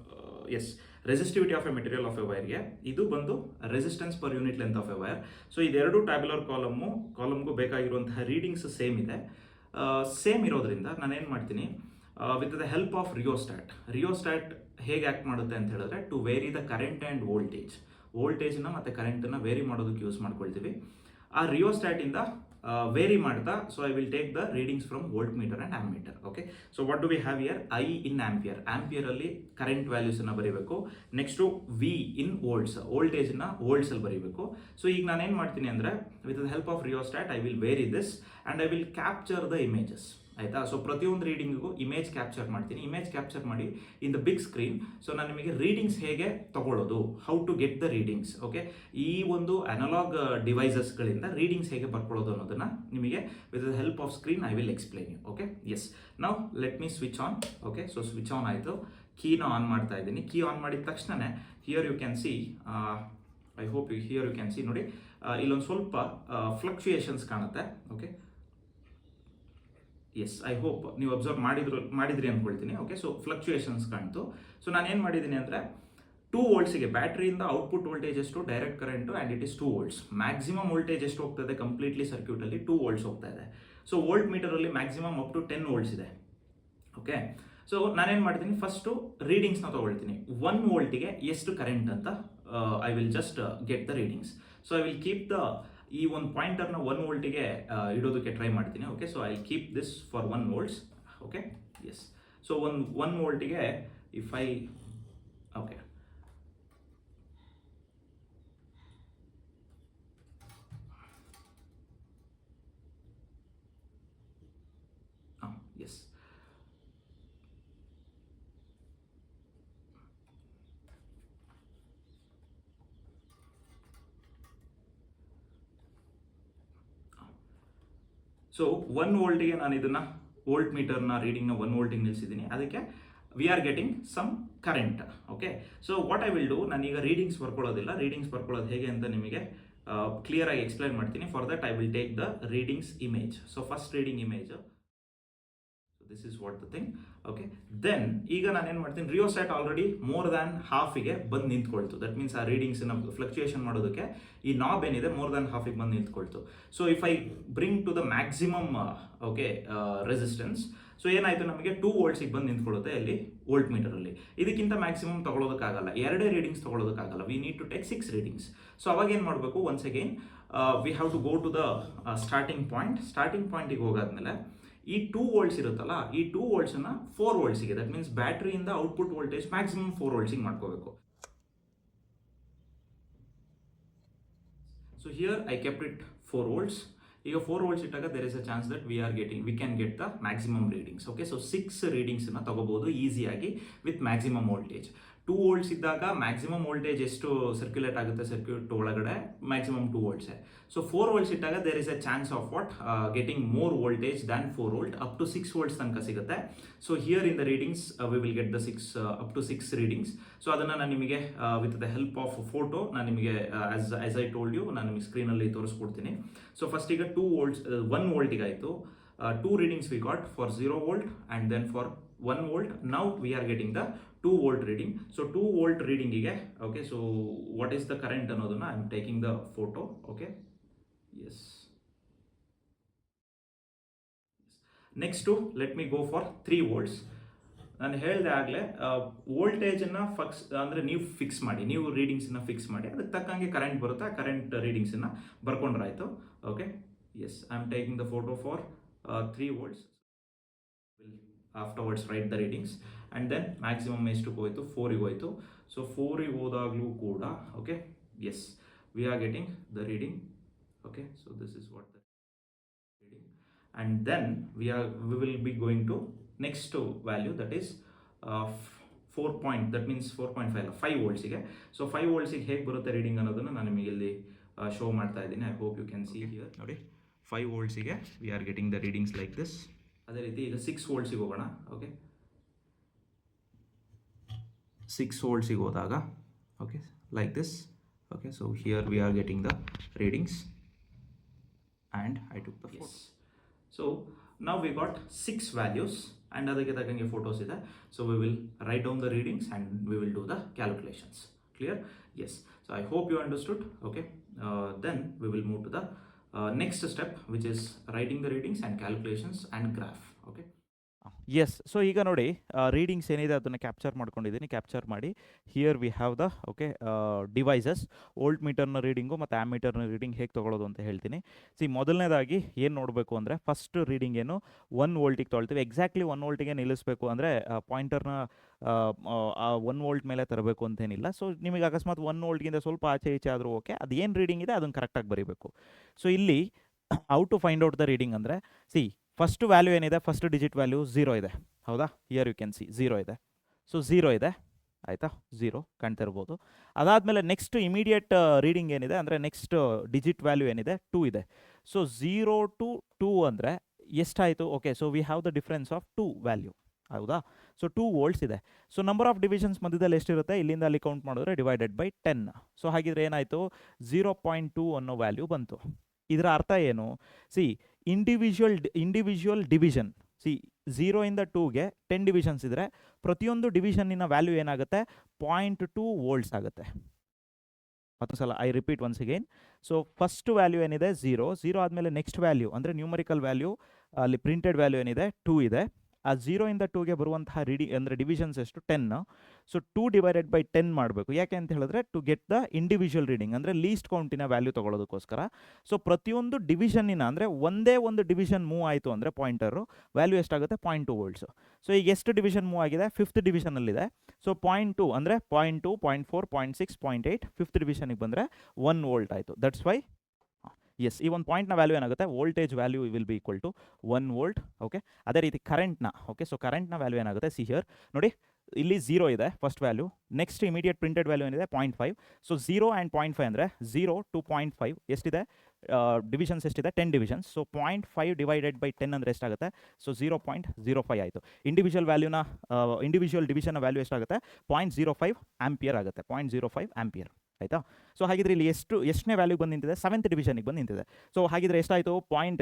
resistivity of a material of a ವೈರ್ಗೆ. ಇದು ಬಂದು resistance per unit length of a wire. So ಇದೆರಡು tabular ಕಾಲಮ್ಗೂ ಬೇಕಾಗಿರುವಂತಹ readings same ಇದೆ. Same ಇರೋದ್ರಿಂದ ನಾನೇನು ಮಾಡ್ತೀನಿ, with the help of rheostat ಹೇಗೆ ಆ್ಯಕ್ಟ್ ಮಾಡುತ್ತೆ ಅಂತ ಹೇಳಿದ್ರೆ, to vary the current and ವೋಲ್ಟೇಜ್ನ ಮತ್ತು ಕರೆಂಟನ್ನು ವೇರಿ ಮಾಡೋದಕ್ಕೆ ಯೂಸ್ ಮಾಡ್ಕೊಳ್ತೀವಿ. ಆ ರಿಯೋಸ್ಟ್ಯಾಟಿಂದ ವೇರಿ ಮಾಡ್ತಾ, so I will take the readings from voltmeter and ammeter. Okay, so what do we have here? I in ampere. ಆ್ಯಂಪಿಯರಲ್ಲಿ ಕರೆಂಟ್ ವ್ಯಾಲ್ಯೂಸನ್ನು ಬರೀಬೇಕು. ನೆಕ್ಸ್ಟು ವಿ ಇನ್ ವೋಲ್ಟ್ಸ್, ವೋಲ್ಟೇಜ್ನ ವೋಲ್ಟ್ಸಲ್ಲಿ ಬರೀಬೇಕು. ಸೊ ಈಗ ನಾನೇನು ಮಾಡ್ತೀನಿ ಅಂದರೆ, with the help of rheostat I will vary this and I will capture the images. ಆಯಿತಾ? ಸೊ ಪ್ರತಿಯೊಂದು ರೀಡಿಂಗಿಗೂ ಇಮೇಜ್ ಕ್ಯಾಪ್ಚರ್ ಮಾಡ್ತೀನಿ. ಇಮೇಜ್ ಕ್ಯಾಪ್ಚರ್ ಮಾಡಿ in the big screen. So ನಾನು ನಿಮಗೆ ರೀಡಿಂಗ್ಸ್ ಹೇಗೆ ತಗೊಳ್ಳೋದು, how to get the readings. Okay, ಈ ಒಂದು ಅನಲಾಗ್ ಡಿವೈಸಸ್ಗಳಿಂದ ರೀಡಿಂಗ್ಸ್ ಹೇಗೆ ಬರ್ಕೊಳ್ಳೋದು ಅನ್ನೋದನ್ನು ನಿಮಗೆ with the help of screen I will explain you. Okay, yes. Now let me switch on. Okay, so switch on ಆಯಿತು. ಕೀನ ಆನ್ ಮಾಡ್ತಾ ಇದ್ದೀನಿ. ಕೀ ಆನ್ ಮಾಡಿದ ತಕ್ಷಣ here you can see, I hope here you can see. ನೋಡಿ, ಇಲ್ಲೊಂದು ಸ್ವಲ್ಪ fluctuations ಕಾಣುತ್ತೆ. ಓಕೆ, ಎಸ್, ಐ ಹೋಪ್ ನೀವು ಅಬ್ಸರ್ವ್ ಮಾಡಿದ್ರಿ ಅಂದ್ಕೊಳ್ತೀನಿ. ಓಕೆ, ಸೊ ಫ್ಲಕ್ಚುಯೇಷನ್ಸ್ ಕಾಣ್ತು. ಸೊ ನಾನೇನು ಮಾಡಿದ್ದೀನಿ ಅಂದರೆ, 2 ವೋಲ್ಟ್ಸಿಗೆ ಬ್ಯಾಟ್ರಿಯಿಂದ ಔಟ್ಪುಟ್ ವೋಲ್ಟೇಜ್ ಎಷ್ಟು, direct current, and it is 2 volts. Maximum voltage ಎಷ್ಟು ಹೋಗ್ತದೆ ಕಂಪ್ಲೀಟ್ಲಿ ಸರ್ಕ್ಯೂಟಲ್ಲಿ? 2 ವೋಲ್ಟ್ಸ್ ಹೋಗ್ತಾ ಇದೆ. ಸೊ ವೋಲ್ಟ್ ಮೀಟರಲ್ಲಿ ಮ್ಯಾಕ್ಸಿಮಮ್ ಅಪ್ ಟು 10 ವೋಲ್ಟ್ಸ್ ಇದೆ. ಓಕೆ, ಸೊ ನಾನೇನು ಮಾಡ್ತೀನಿ, ಫಸ್ಟು ರೀಡಿಂಗ್ಸ್ನ ತೊಗೊಳ್ತೀನಿ. 1 ವೋಲ್ಟಿಗೆ ಎಷ್ಟು ಕರೆಂಟ್ ಅಂತ I will just get the readings. So I will keep the ಈ ಒಂದು ಪಾಯಿಂಟರ್ನ 1 ವೋಲ್ಟಿಗೆ ಇಡೋದಕ್ಕೆ ಟ್ರೈ ಮಾಡ್ತೀನಿ. Okay, so I keep this for 1 volts. Okay, yes. So 1 ವೋಲ್ಟಿಗೆ if I okay yes. So 1 ವೋಲ್ಟಿಗೆ ನಾನು ಇದನ್ನು ವೋಲ್ಟ್ ಮೀಟರ್ನ ರೀಡಿಂಗ್ನ 1 ವೋಲ್ಟಿಗೆ ನಿಲ್ಲಿಸಿದ್ದೀನಿ. ಅದಕ್ಕೆ we are getting some current. Okay, so what I will do, ನಾನೀಗ ರೀಡಿಂಗ್ಸ್ ಬರ್ಕೊಳ್ಳೋದಿಲ್ಲ. ರೀಡಿಂಗ್ಸ್ ಬರ್ಕೊಳ್ಳೋದು ಹೇಗೆ ಅಂತ ನಿಮಗೆ ಕ್ಲಿಯರಾಗಿ ಎಕ್ಸ್ಪ್ಲೈನ್ ಮಾಡ್ತೀನಿ. For that I will take the readings image. So first reading image, this is what the thing. Okay, then ಈಗ ನಾನೇನು ಮಾಡ್ತೀನಿ, ರಿಯೋಸ್ಟಾಟ್ ಆಲ್ರೆಡಿ ಮೋರ್ ದ್ಯಾನ್ ಹಾಫಿಗೆ ಬಂದು ನಿಂತ್ಕೊಳ್ತು. ದಟ್ ಮೀನ್ಸ್ ಆ ರೀಡಿಂಗ್ಸನ್ನ ಫ್ಲಕ್ಚುಯೇಷನ್ ಮಾಡೋದಕ್ಕೆ ಈ ನಾಬ್ ಏನಿದೆ ಮೋರ್ ದ್ಯಾನ್ ಹಾಫಿಗೆ ಬಂದು ನಿಂತ್ಕೊಳ್ತು. So if I bring to the maximum okay resistance, so ಏನಾಯಿತು, ನಮಗೆ 2 ವೋಲ್ಟ್ಸಿಗೆ ಬಂದು ನಿಂತ್ಕೊಳ್ಳುತ್ತೆ ಅಲ್ಲಿ ವೋಲ್ಟ್ ಮೀಟರಲ್ಲಿ. ಇದಕ್ಕಿಂತ ಮ್ಯಾಕ್ಸಿಮಮ್ ತೊಗೊಳೋದಕ್ಕಾಗಲ್ಲ, 2 ರೀಡಿಂಗ್ಸ್ ತೊಗೊಳೋದಕ್ಕಾಗಲ್ಲ. We need to take 6 readings. So ಅವಾಗ ಏನು ಮಾಡಬೇಕು, once again we have to go to the starting point. Starting ಪಾಯಿಂಟಿಗೆ ಹೋಗಾದ್ಮೇಲೆ ಈ 2 ವೋಲ್ಟ್ಸ್ ಇರುತ್ತಲ್ಲ, ಈ 2 ವೋಲ್ಟ್ಸನ್ನು 4 ವೋಲ್ಟ್ಸಿಗೆ, ದಟ್ ಮೀನ್ಸ್ ಬ್ಯಾಟ್ರಿಯಿಂದ ಔಟ್ಪುಟ್ ವೋಲ್ಟೇಜ್ ಮ್ಯಾಕ್ಸಿಮಮ್ 4 ವೋಲ್ಟ್ಸಿಗೆ ಮಾಡ್ಕೋಬೇಕು. So here I kept it 4 volts. ಈಗ 4 ವೋಲ್ಟ್ಸ್ ಇಟ್ಟಾಗ there is a chance that we can get the maximum readings. Okay, so 6 ರೀಡಿಂಗ್ಸನ್ನು ತಗೋಬಹುದು ಈಸಿಯಾಗಿ ವಿತ್ ಮ್ಯಾಕ್ಸಿಮಮ್ ವೋಲ್ಟೇಜ್. 2 ವೋಲ್ಟ್ಸ್ ಇದ್ದಾಗ ಮ್ಯಾಕ್ಸಿಮಮ್ ವೋಲ್ಟೇಜ್ ಎಷ್ಟು ಸರ್ಕ್ಯುಲೇಟ್ ಆಗುತ್ತೆ ಸರ್ಕ್ಯೂಟ್ ಒಳಗಡೆ, ಮ್ಯಾಕ್ಸಿಮಮ್ 2 ವೋಲ್ಟ್ಸೇ. ಸೊ 4 ವೋಲ್ಟ್ಸ್ ಇಟ್ಟಾಗ there is a chance of what getting more voltage than 4 volt, up to 6 volts ತನಕ ಸಿಗುತ್ತೆ. So here in the readings we will get the 6 up to 6 readings. So ಅದನ್ನು ನಾನು ನಿಮಗೆ with the help of photo ನಾನು ನಿಮಗೆ as I told you ನಾನು ನಿಮಗೆ ಸ್ಕ್ರೀನಲ್ಲಿ ತೋರಿಸ್ಕೊಡ್ತೀನಿ. ಸೊ ಫಸ್ಟ್ ಈಗ 2 ವೋಲ್ಟ್ಸ್ 1 ವೋಲ್ಟಿಗೆ ಆಯಿತು. 2 readings we got for 0 volt and then for 1 volt. Now we are getting the 2 volt reading. So 2 volt ರೀಡಿಂಗಿಗೆ okay, so what is the current ಅನ್ನೋದನ್ನು I am taking the photo. Okay, yes. Next let me go for 3 volts. ನಾನು ಹೇಳಿದೆ ಆಗಲೇ, ವೋಲ್ಟೇಜನ್ನು ಅಂದರೆ ನೀವು fix ಮಾಡಿ, ನೀವು ರೀಡಿಂಗ್ಸನ್ನು fix ಮಾಡಿ, ಅದಕ್ಕೆ ತಕ್ಕಂಗೆ ಕರೆಂಟ್ ಬರುತ್ತೆ. ಆ ಕರೆಂಟ್ ರೀಡಿಂಗ್ಸನ್ನು ಬರ್ಕೊಂಡ್ರಾಯ್ತು. Okay, yes, I am taking the photo for 3 volts. Will afterwards write the readings and then maximum ಎಷ್ಟಕ್ಕೆ ಹೋಯಿತು, 4ಗೆ ಹೋಯಿತು. ಸೊ 4ಗೆ ಹೋದಾಗಲೂ ಕೂಡ okay, yes, we are getting the reading. Okay, so this is what the reading, and then we will be going to next value, that is 4 point, that means 4.5 5 volts ಗೆ. So 5 volts ಗೆ ಹೇಗೆ ಬರುತ್ತೆ reading ಅನ್ನೋದನ್ನು ನಾನು ನಿಮಗೆ ಇಲ್ಲಿ show ಮಾಡ್ತಾ ಇದ್ದೀನಿ. I hope you can see here. ನೋಡಿ, 5 volts ಗೆ we are getting the readings like this. ಅದೇ ರೀತಿ ಈಗ 6 volts ಗೆ ಹೋಗೋಣ. ಓಕೆ, 6 volts ಗೆ ಹೋದಾಗ okay like this. Okay, so here we are getting the readings and I took the photo. So now we got 6 values and ಅದಕ್ಕೆ ತಕ್ಕಂಗೆ photos ಇದೆ. So we will write down the readings and we will do the calculations. Clear? Yes. So I hope you understood. Okay, then we will move to the next step, which is writing the readings and calculations and graph. Okay. Yes. So ಈಗ ನೋಡಿ, readings ಏನಿದೆ ಅದನ್ನು capture ಮಾಡ್ಕೊಂಡಿದ್ದೀನಿ. Capture ಮಾಡಿ here we have the okay devices. ವೋಲ್ಟ್ ಮೀಟರ್ನ reading ಮತ್ತು ಆ್ಯಮೀಟರ್ನ ರೀಡಿಂಗ್ ಹೇಗೆ ತೊಗೊಳ್ಳೋದು ಅಂತ ಹೇಳ್ತೀನಿ. ಮೊದಲನೇದಾಗಿ ಏನು ನೋಡಬೇಕು ಅಂದರೆ, ಫಸ್ಟ್ ರೀಡಿಂಗ್ ಏನು 1 ವೋಲ್ಟಿಗೆ ತೊಗೊಳ್ತೀವಿ. ಎಕ್ಸಾಕ್ಟ್ಲಿ 1 ವೋಲ್ಟಿಗೆ ನಿಲ್ಲಿಸಬೇಕು ಅಂದರೆ ಪಾಯಿಂಟರ್ನ ಆ 1 ವೋಲ್ಟ್ ಮೇಲೆ ತರಬೇಕು ಅಂತೇನಿಲ್ಲ. ಸೊ ನಿಮಗೆ ಅಕಸ್ಮಾತ್ 1 ವೋಲ್ಟ್ಗಿಂತ ಸ್ವಲ್ಪ ಆಚೆ ಈಚೆ ಆದರೂ ಓಕೆ, ಅದು ಏನು ರೀಡಿಂಗ್ ಇದೆ ಅದನ್ನು ಕರೆಕ್ಟಾಗಿ ಬರೀಬೇಕು. ಸೊ ಇಲ್ಲಿ how to find out the reading ಅಂದರೆ, ಫಸ್ಟ್ ವ್ಯಾಲ್ಯೂ ಏನಿದೆ, ಫಸ್ಟ್ ಡಿಜಿಟ್ ವ್ಯಾಲ್ಯೂ 0 ಇದೆ, ಹೌದಾ? ಹಿಯರ್ ಯು ಕ್ಯಾನ್ ಸಿ 0 ಇದೆ. ಸೊ 0 ಇದೆ, ಆಯಿತಾ? 0 ಕಾಣ್ತಾ ಇರ್ಬೋದು. ಅದಾದಮೇಲೆ ನೆಕ್ಸ್ಟ್ ಇಮಿಡಿಯೇಟ್ ರೀಡಿಂಗ್ ಏನಿದೆ ಅಂದರೆ, ನೆಕ್ಸ್ಟ್ ಡಿಜಿಟ್ ವ್ಯಾಲ್ಯೂ ಏನಿದೆ 2 ಇದೆ. ಸೊ 0 to 2 ಅಂದರೆ ಎಷ್ಟಾಯಿತು? Okay, so we have the difference of 2 value, ಹೌದಾ? ಸೊ 2 ವೋಲ್ಟ್ಸ್ ಇದೆ. ಸೊ ನಂಬರ್ ಆಫ್ ಡಿವಿಷನ್ಸ್ ಮಧ್ಯದಲ್ಲಿ ಎಷ್ಟಿರುತ್ತೆ, ಇಲ್ಲಿಂದ ಅಲ್ಲಿ ಕೌಂಟ್ ಮಾಡಿದ್ರೆ ಡಿವೈಡೆಡ್ ಬೈ 10. ಸೊ ಹಾಗಿದ್ರೆ ಏನಾಯಿತು, 0.2 ಅನ್ನೋ ವ್ಯಾಲ್ಯೂ ಬಂತು. ಇದರ ಅರ್ಥ ಏನು? Individual division. 0 ಇಂದ 2ಗೆ 10 ಡಿವಿಷನ್ಸ್ ಇದ್ದರೆ ಪ್ರತಿಯೊಂದು ಡಿವಿಷನ್ನಿನ ವ್ಯಾಲ್ಯೂ ಏನಾಗುತ್ತೆ, 0.2 ವೋಲ್ಟ್ಸ್ ಆಗುತ್ತೆ. ಮತ್ತೊಂದು ಸಲ I repeat once again. So first value ಏನಿದೆ 0 ಆದಮೇಲೆ ನೆಕ್ಸ್ಟ್ ವ್ಯಾಲ್ಯೂ ಅಂದರೆ ನ್ಯೂಮರಿಕಲ್ ವ್ಯಾಲ್ಯೂ, ಅಲ್ಲಿ ಪ್ರಿಂಟೆಡ್ ವ್ಯಾಲ್ಯೂ ಏನಿದೆ 2 ಇದೆ. ಆ 0ಇಂದ 2ಗೆ ಬರುವಂತಹ ಅಂದರೆ ಡಿವಿಷನ್ಸ್ ಎಷ್ಟು 10. ಸೊ 2 ಡಿವೈಡೆಡ್ ಬೈ 10 ಮಾಡಬೇಕು. ಯಾಕೆ ಅಂತ ಹೇಳಿದ್ರೆ to get the individual reading, ಅಂದರೆ ಲೀಸ್ಟ್ ಕೌಂಟಿನ ವ್ಯಾಲ್ಯೂ ತೊಗೊಳ್ಳೋದಕ್ಕೋಸ್ಕರ. ಸೊ ಪ್ರತಿಯೊಂದು ಡಿವಿಷನ್ನಿನ ಅಂದರೆ ಒಂದೇ ಒಂದು ಡಿವಿಷನ್ ಮೂವ್ ಆಯಿತು ಅಂದರೆ ಪಾಯಿಂಟರು ವ್ಯಾಲ್ಯೂ ಎಷ್ಟಾಗುತ್ತೆ 0.2 ವೋಲ್ಟ್ಸು. ಸೊ ಈಗ ಎಷ್ಟು ಡಿವಿಷನ್ ಮೂವ್ ಆಗಿದೆ, 5th ಡಿವಿಷನಲ್ಲಿದೆ. ಸೊ 0.2 ಅಂದರೆ 0.2, 0.4, 0.6, 0.8, 5th ಡಿವಿಷನಿಗೆ ಬಂದರೆ 1 ವೋಲ್ಟ್ ಆಯಿತು. ದಟ್ಸ್ ವೈ ಎಸ್, ಈ ಒಂದು ಪಾಯಿಂಟ್ನ ವ್ಯಾಲ್ಯೂ ಏನಾಗುತ್ತೆ, voltage value will be equal to 1 volt. Okay, ಅದೇ ರೀತಿ ಕರೆಂಟ್ನ, ಓಕೆ, ಸೊ ಕರೆಂಟ್ನ ವ್ಯಾಲ್ಯೂ ಏನಾಗುತ್ತೆ, ಸಿ ಹಿಯರ್ ನೋಡಿ, ಇಲ್ಲಿ 0 ಇದೆ first value. Next immediate printed value ಏನಿದೆ 0.5. ಸೊ 0 ಆ್ಯಂಡ್ 0.5 ಅಂದರೆ 0 to 0.5 ಎಷ್ಟಿದೆ, ಡಿವಿಷನ್ಸ್ ಎಷ್ಟಿದೆ, 10 ಡಿವಿಷನ್ಸ್. ಸೊ 0.5 ಡಿವೈಡೆಡ್ ಬೈ 10 ಅಂದರೆ ಎಷ್ಟಾಗುತ್ತೆ, ಸೊ 0.05 ಆಯಿತು. ಇಂಡಿವಿಜುವಲ್ ಡಿವಿಷನ್ನ ವ್ಯಾಲ್ಯೂ ಎಷ್ಟಾಗುತ್ತೆ, 0.05 ಆಂಪಿಯರ್ ಆಗುತ್ತೆ, 0.05 ಆಂಪಿಯರ್ ಆಯಿತಾ. ಸೊ ಹಾಗಿದ್ರೆ ಇಲ್ಲಿ ಎಷ್ಟನೇ ವ್ಯಾಲ್ಯೂ ಬಂದು ನಿಂತಿದೆ, 7th ಡಿವಿಷನಿಗೆ ಬಂದು ನಿಂತಿದೆ. ಸೊ ಹಾಗಿದ್ರೆ ಎಷ್ಟಾಯಿತು,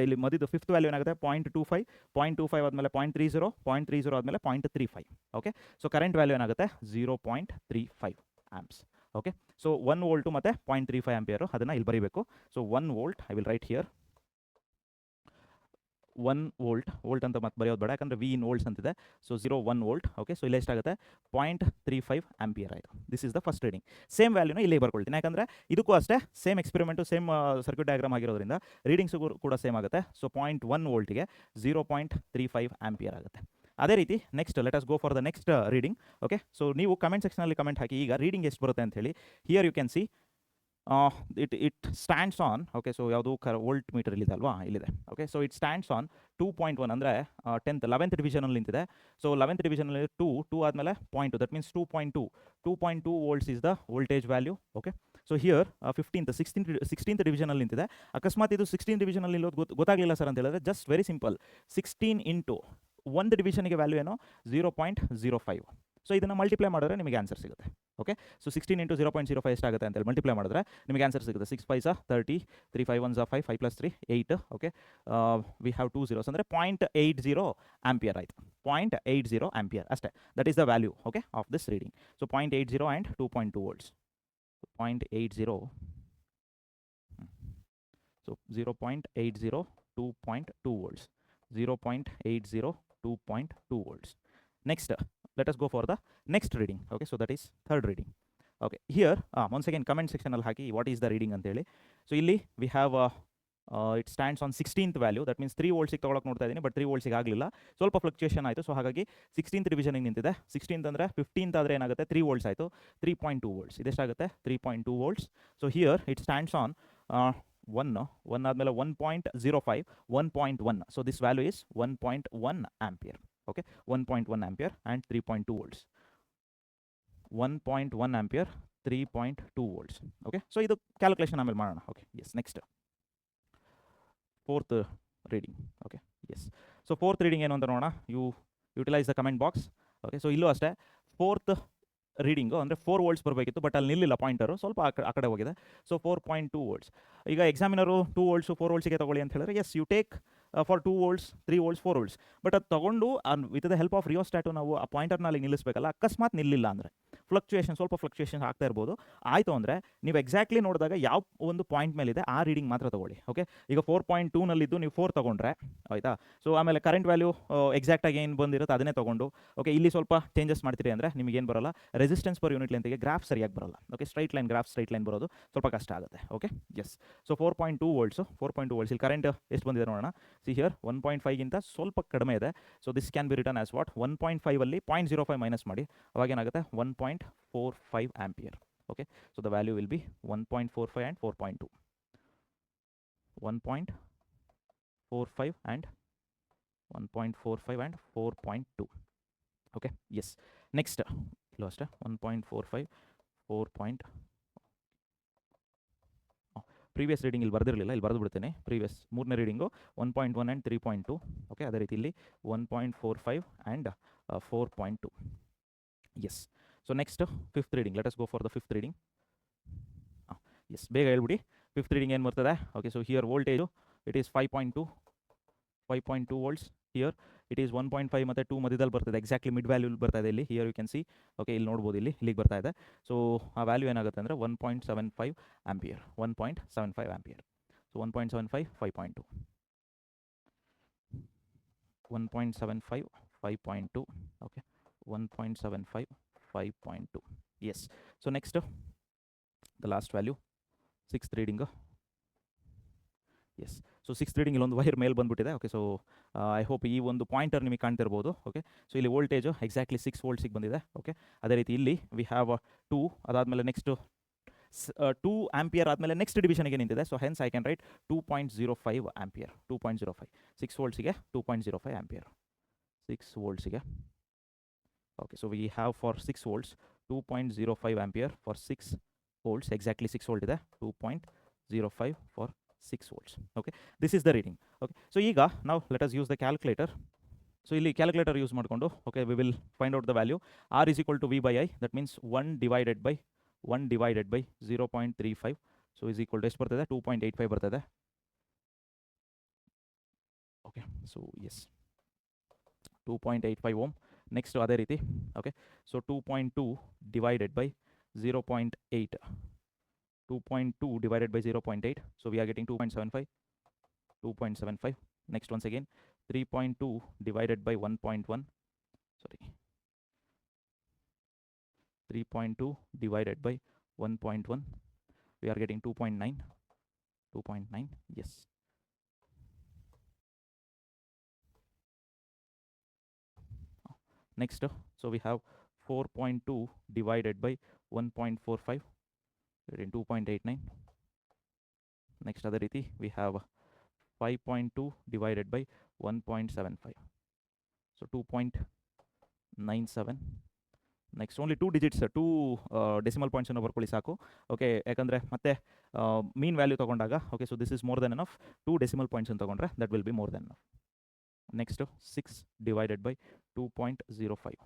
ಇಲ್ಲಿ ಮದಿದು 5th ವ್ಯಾಲ್ಯೂ ಏನಾಗುತ್ತೆ 0.25, 0.25 ಆದಮೇಲೆ 0.30, 0.30 ಆದಮೇಲೆ 0.35. ಓಕೆ, ಸೊ ಕರೆಂಟ್ ವ್ಯಾಲ್ಯೂ ಏನಾಗುತ್ತೆ 0.35 ಆಂಪ್ಸ್. ಓಕೆ, ಸೊ 1 ವೋಲ್ಟು ಮತ್ತು 0.35 ಆಂಪಿಯರು, ಅದನ್ನು ಇಲ್ಲಿ ಬರೀಬೇಕು. So 1 volt, I will write here 1 volt ಅಂತ ಮತ್ತೆ ಬರೆಯೋದು ಬೇಡ, ಯಾಕಂದರೆ ವಿ ಇನ್ ವೋಲ್ಟ್ಸ್ ಅಂತಿದೆ. So 1 volt. ಓಕೆ, ಸೊ ಇಲ್ಲಿ ಎಷ್ಟಾಗುತ್ತೆ 0.35 ಆಂಪಿಯರ್ ಆಯಿತು. This is the first reading. Same ವ್ಯಾಲ್ಯೂನ ಇಲ್ಲೇ ಬರ್ಕೊಳ್ತೀನಿ, ಯಾಕಂದರೆ ಇದಕ್ಕೂ ಅಷ್ಟೇ same experiment, same circuit diagram ಆಗಿರೋದ್ರಿಂದ ರೀಡಿಂಗ್ಸು ಕೂಡ ಸೇಮ್ ಆಗುತ್ತೆ. ಸೊ 0.1 ವೋಲ್ಟಿಗೆ 0.35 ಆಂಪಿಯರ್ ಆಗುತ್ತೆ. ಅದೇ ರೀತಿ next let us go for the next reading. Okay, so ನೀವು ಕಮೆಂಟ್ ಸೆಕ್ಷನಲ್ಲಿ ಕಮೆಂಟ್ ಹಾಕಿ ಈಗ ರೀಡಿಂಗ್ ಎಷ್ಟು ಬರುತ್ತೆ ಅಂತ ಹೇಳಿ. Here you can see it stands on, okay, so ಯಾವುದು ವೋಲ್ಟ್ ಮೀಟರ್ ಇಲ್ಲಿದೆ ಅಲ್ವಾ, ಇಲ್ಲಿದೆ. Okay, so it stands on 2.1 ಅಂದರೆ 11th ಡಿವಿಷನಲ್ಲಿ ನಿಂತಿದೆ. ಸೊ 11th ಡಿವಿಷನಲ್ಲಿ 2 ಆದಮೇಲೆ 0.2, that means 2.2 volts is the voltage value. Okay, so here 16th ಡಿವಿಷನಲ್ಲಿ ನಿಂತಿದೆ. ಅಕಸ್ಮಾತ್ ಇದು 16th ಡಿವಿಷನಲ್ಲಿ ನಿಲ್ಲೋದು ಗೊತ್ತಾಗಲಿಲ್ಲ ಸರ್ ಅಂತ ಹೇಳಿದ್ರೆ ಜಸ್ಟ್ ವೆರಿ ಸಿಂಪಲ್, 16 ಇಂಟು ಒಂದು ಡಿವಿಷನ್ಗೆ ವ್ಯಾಲ್ಯೂ ಏನು 0.05. ಸೊ ಇದನ್ನು ಮಲ್ಟಿಪ್ಲೈ ಮಾಡಿದ್ರೆ ನಿಮಗೆ ಆನ್ಸರ್ ಸಿಗುತ್ತೆ. ಓಕೆ, ಸೊ 16 ಇಂಟು 0.05 ಎಷ್ಟಾಗುತ್ತೆ ಅಂತೇಳಿ ಮಲ್ಟಿಪ್ಲೈ ಮಾಡಿದ್ರೆ ನಿಮಗೆ ಆನ್ಸರ್ ಸಿಗುತ್ತೆ. 6 5 30, 3 5 1 5, 5 + 3 8. ಓಕೆ, ವಿ ಹ್ಯಾವ್ 2 zeros ಅಂದರೆ 0.80 ಆಂಪಿಯರ್ ಆಯಿತು. 0.80 ಆಂಪಿಯರ್ ಅಷ್ಟೇ, that is the value, okay, of this reading. So 0.80 and 2.2 volts. 0.80, so 0.80, 2.2 volts. 0.80, 2.2 volts. Next, let us go for the next reading. Okay, so that is third reading. Okay, here once again comment section ಅಲ್ಲಿ ಹಾಕಿ what is the reading ಅಂತೇಳಿ. So ಇಲ್ಲಿ we have it stands on 16th value, that means 3 volts ತೊಗೊಳಕ್ಕೆ ನೋಡ್ತಾ ಇದ್ದೀನಿ, but 3 volts ಆಗಲಿಲ್ಲ, ಸ್ವಲ್ಪ fluctuation ಆಯಿತು. So ಹಾಗಾಗಿ 16th ಡಿವಿಷನಿಗೆ ನಿಂತಿದೆ. 16th ಅಂದರೆ 15th ಆದರೆ ಏನಾಗುತ್ತೆ 3 volts ಆಯಿತು, 3.2 volts. ಇದೆಷ್ಟಾಗುತ್ತೆ 3.2 volts. So here it stands on 1 ಆದಮೇಲೆ 1.05, 1.1. So this value is 1.1 ampere. Okay, 1.1 ampere and 3.2 volts. 1.1 ampere, 3.2 volts. Okay, so ಇದು ಕ್ಯಾಲ್ಕುಲೇಷನ್ ಆಮೇಲೆ ಮಾಡೋಣ. Okay, yes. Next fourth reading. Okay, yes. So fourth reading ಏನು ಅಂತ ನೋಡೋಣ. You utilise the comment box. Okay, so ಇಲ್ಲೂ ಅಷ್ಟೇ fourth reading ಅಂದರೆ 4 volts ಬರಬೇಕಿತ್ತು, ಬಟ್ ಅಲ್ಲಿ ನಿಲ್ಲಿಲ್ಲ ಪಾಯಿಂಟರು, ಸ್ವಲ್ಪ ಆ ಕಡೆ ಹೋಗಿದೆ. So 4.2 volts. ಈಗ ಎಕ್ಸಾಮಿನರು 2 volts 4 voltsಗೆ ತೊಗೊಳ್ಳಿ ಅಂತ ಹೇಳಿದ್ರೆ yes you take for 2 volts 3 volts 4 volts, but ಅದು ತೊಗೊಂಡು with the help of rheostat ನಾವು ಆ ಪಾಯಿಂಟರ್ನ ಅಲ್ಲಿ ನಿಲ್ಲಿಸಬೇಕಲ್ಲ. ಅಕಸ್ಮಾತ್ ನಿಲ್ಲಿಲ್ಲ ಅಂದರೆ ಸ್ವಲ್ಪ ಫ್ಲಕ್ಚುಯೇಷನ್ ಆಗ್ತಾ ಇರ್ಬೋದು. ಆಯಿತು ಅಂದರೆ ನೀವು ಎಕ್ಸಾಕ್ಟ್ಲಿ ನೋಡಿದಾಗ ಯಾವ ಒಂದು ಪಾಯಿಂಟ್ ಮೇಲಿದೆ ಆ ರೀಡಿಂಗ್ ಮಾತ್ರ ತೊಗೊಳ್ಳಿ. ಓಕೆ, ಈಗ 4.2ನಲ್ಲಿದ್ದು ನೀವು 4 ತೊಗೊಂಡ್ರೆ ಆಯಿತಾ. ಸೊ ಆಮೇಲೆ ಕರೆಂಟ್ ವ್ಯಾಲ್ಯೂ ಎಕ್ಸಾಕ್ಟಾಗಿ ಏನು ಬಂದಿರುತ್ತೆ ಅದನ್ನೇ ತೊಗೊಂಡು, ಓಕೆ, ಇಲ್ಲಿ ಸ್ವಲ್ಪ ಚೇಂಜಸ್ ಮಾಡ್ತೀರಿ ಅಂದರೆ ನಿಮಗೇನು ಬರೋಲ್ಲ, ರೆಸಿಸ್ಟೆನ್ಸ್ ಪರ್ ಯೂನಿಟ್ ಲೆಂತ್ಗೆ ಗ್ರಾಫ್ ಸರಿಯಾಗಿ ಬರೋಲ್ಲ. ಓಕೆ, ಸ್ಟ್ರೈಟ್ ಲೈನ್ ಬರೋದು ಸ್ವಲ್ಪ ಕಷ್ಟ ಆಗುತ್ತೆ. Okay, yes. So 4.2 volts, 4.2 volts. ಇಲ್ಲಿ ಕರೆಂಟ್ ಎಷ್ಟು ಬಂದಿದೆ ನೋಡೋಣ. ಸಿ ಹಿಯರ್ 1.5ಗಿಂತ ಸ್ವಲ್ಪ ಕಡಿಮೆ ಇದೆ. So this can be written as what, 1.5 ಅಲ್ಲಿ 0.05 ಮೈನಸ್ ಮಾಡಿ, ಅವಾಗೇನಾಗುತ್ತೆ 1.45 ampere. Okay, so the value will be 1.45 and 4.2. 1.45 and 1.45 and 4.2. Okay, yes. Next ಇಲ್ಲೂ ಅಷ್ಟೇ 1.45, 4. ಪ್ರೀವಿಯಸ್ ರೀಡಿಂಗ್ ಇಲ್ಲಿ ಬರೆದಿರಲಿಲ್ಲ, ಇಲ್ಲಿ ಬರೆದು ಬಿಡ್ತೇನೆ. ಪ್ರೀವಿಯಸ್ ಮೂರನೇ ರೀಡಿಂಗು 1.1 ಆ್ಯಂಡ್ 3.2. ಓಕೆ, ಅದೇ ರೀತಿ ಇಲ್ಲಿ 1.45 and 4.2. Yes. So next fifth reading. Let us go for the fifth reading. Yes, ಬೇಗ ಹೇಳ್ಬಿಡಿ ಫಿಫ್ತ್ ರೀಡಿಂಗ್ ಏನು ಬರ್ತದೆ. Okay, so here voltage it is 5.2 volts. Here it is 1.5 ಮತ್ತು 2 ಮಧ್ಯದಲ್ಲಿ ಬರ್ತದೆ, ಎಕ್ಸಾಕ್ಟ್ಲಿ ಮಿಡ್ ವ್ಯಾಲ್ಯೂ ಬರ್ತಾ ಇದೆ ಇಲ್ಲಿ. Here you can see. Okay, ಇಲ್ಲಿ ನೋಡ್ಬೋದು, ಇಲ್ಲಿಗೆ ಬರ್ತಾ ಇದೆ. ಸೊ ಆ ವ್ಯಾಲ್ಯೂ ಏನಾಗುತ್ತೆ ಅಂದರೆ 1.75 ampere. 1.75 ampere. So 1.75, 5.2. 1.75, 5.2, okay, 1.75, 5.2. Yes. So next, the last value, sixth reading. Yes. So six reading ಇಲ್ಲೊಂದು ವೈರ್ ಮೇಲೆ ಬಂದುಬಿಟ್ಟಿದೆ. ಓಕೆ, ಸೊ ಐ ಹೋಪ್ ಈ ಒಂದು ಪಾಯಿಂಟರ್ ನಿಮಗೆ ಕಾಣ್ತಿರ್ಬೋದು. ಓಕೆ, ಸೊ ಇಲ್ಲಿ ವೋಲ್ಟೇಜು ಎಕ್ಸಾಕ್ಟ್ಲಿ 6 ವೋಲ್ಟ್ಸಿಗೆ ಬಂದಿದೆ. ಓಕೆ, ಅದೇ ರೀತಿ ಇಲ್ಲಿ ವಿ ಹ್ಯಾವ್ 2, ಅದಾದಮೇಲೆ ನೆಕ್ಸ್ಟು 2 ಆಂಪಿಯರ್ ಆದಮೇಲೆ ನೆಕ್ಸ್ಟ್ ಡಿವಿಷನ್ಗೆ ನಿಂತಿದೆ. So hence I can write 2.05 ampere. 2.05 6 ವೋಲ್ಟ್ಸಿಗೆ 2.05 ಆಂಪಿಯರ್. 6 ವೋಲ್ಟ್ಸಿಗೆ. Okay, so we have for 6 volts 2.05 ampere for 6 volts. Exactly 6 volt ಇದೆ. 2.05 for 6 volts. Okay, this is the reading. Okay, so ಈಗ now let us use the calculator. So ಇಲ್ಲಿ calculator use ಮಾಡಿಕೊಂಡು, okay, we will find out the value. R is equal to V by I, that means 1 divided by 0.35. So is equal to ಎಷ್ಟು ಬರ್ತದೆ? 2.85 ಬರ್ತದೆ. Okay, so yes, 2.85 ohm. Next ಅದೇ ರೀತಿ. Okay, so 2.2 divided by 0.8. 2.2 divided by 0.8, so we are getting 2.75. Next, once again 3.2 divided by 1.1, sorry, 3.2 divided by 1.1, we are getting 2.9. Yes. Next, so we have 4.2 divided by 1.45, in 2.89. Next other riti we have 5.2 divided by 1.75, so 2.97. Next only 2 digits, 2 decimal points ಅನ್ನು ಬರ್ಕೊಳ್ಳಿ ಸಾಕು. Okay, ಯಾಕಂದರೆ ಮತ್ತೆ ಮೀನ್ value ತೊಗೊಂಡಾಗ, okay, so this is more than enough. 2 decimal points ಅಂತ ತೊಗೊಂಡ್ರೆ that will be more than enough. Next 6 divided by 2.05.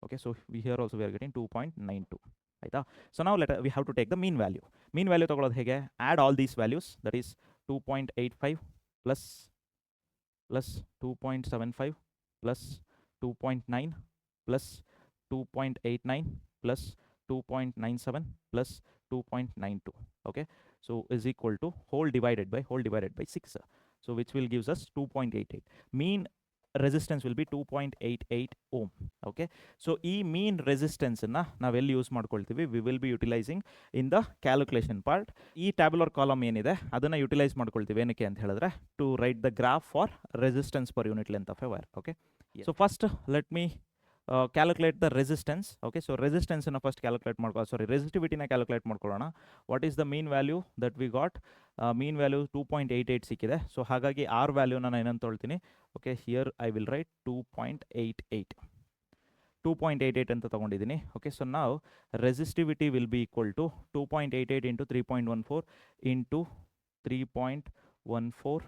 Okay, so here also we are getting 2.92. ಆಯಿತಾ? So ನಾವು we have to take the mean value. Mean value ತೊಗೊಳ್ಳೋದು ಹೇಗೆ? Add all these values, that is 2.85 plus 2.75 plus 2.9 plus 2.89 plus 2.97 plus 2.92. Okay, so is equal to whole divided by 6. So which will gives us 2.88. Mean resistance will be 2.88 ohm. Okay, so ಈ mean resistance ಅನ್ನ ನಾವೆಲ್ಲಿ use ಮಾಡ್ಕೊಳ್ತೀವಿ? we will be utilizing in the calculation part. ಈ tabular column ಏನಿದೆ ಅದನ್ನ utilise ಮಾಡ್ಕೊಳ್ತೀವಿ ಏನಕ್ಕೆ ಅಂತ ಹೇಳಿದ್ರೆ to write the graph for resistance per unit length of a wire. Okay, so first let me calculate the resistance. Okay, so resistance ಅನ್ನ first calculate ಮಾಡ್ಕೊಳ್ಳೋಣ. sorry, resistivity ನ calculate ಮಾಡ್ಕೊಳ್ಳೋಣ. what is the mean value that we got? mean value 2.88 ಸಿಕ್ಕಿದೆ. So ಹಾಗಾಗಿ r value ನಾನು ಏನಂತ ತೊಳ್ತೀನಿ? Okay, here I will write 2.88 ಅಂತ ತೊಗೊಂಡಿದ್ದೀನಿ. ಓಕೆ, ಸೊ ನಾವು resistivity will be equal to 2.88 into 3.14 into 3.14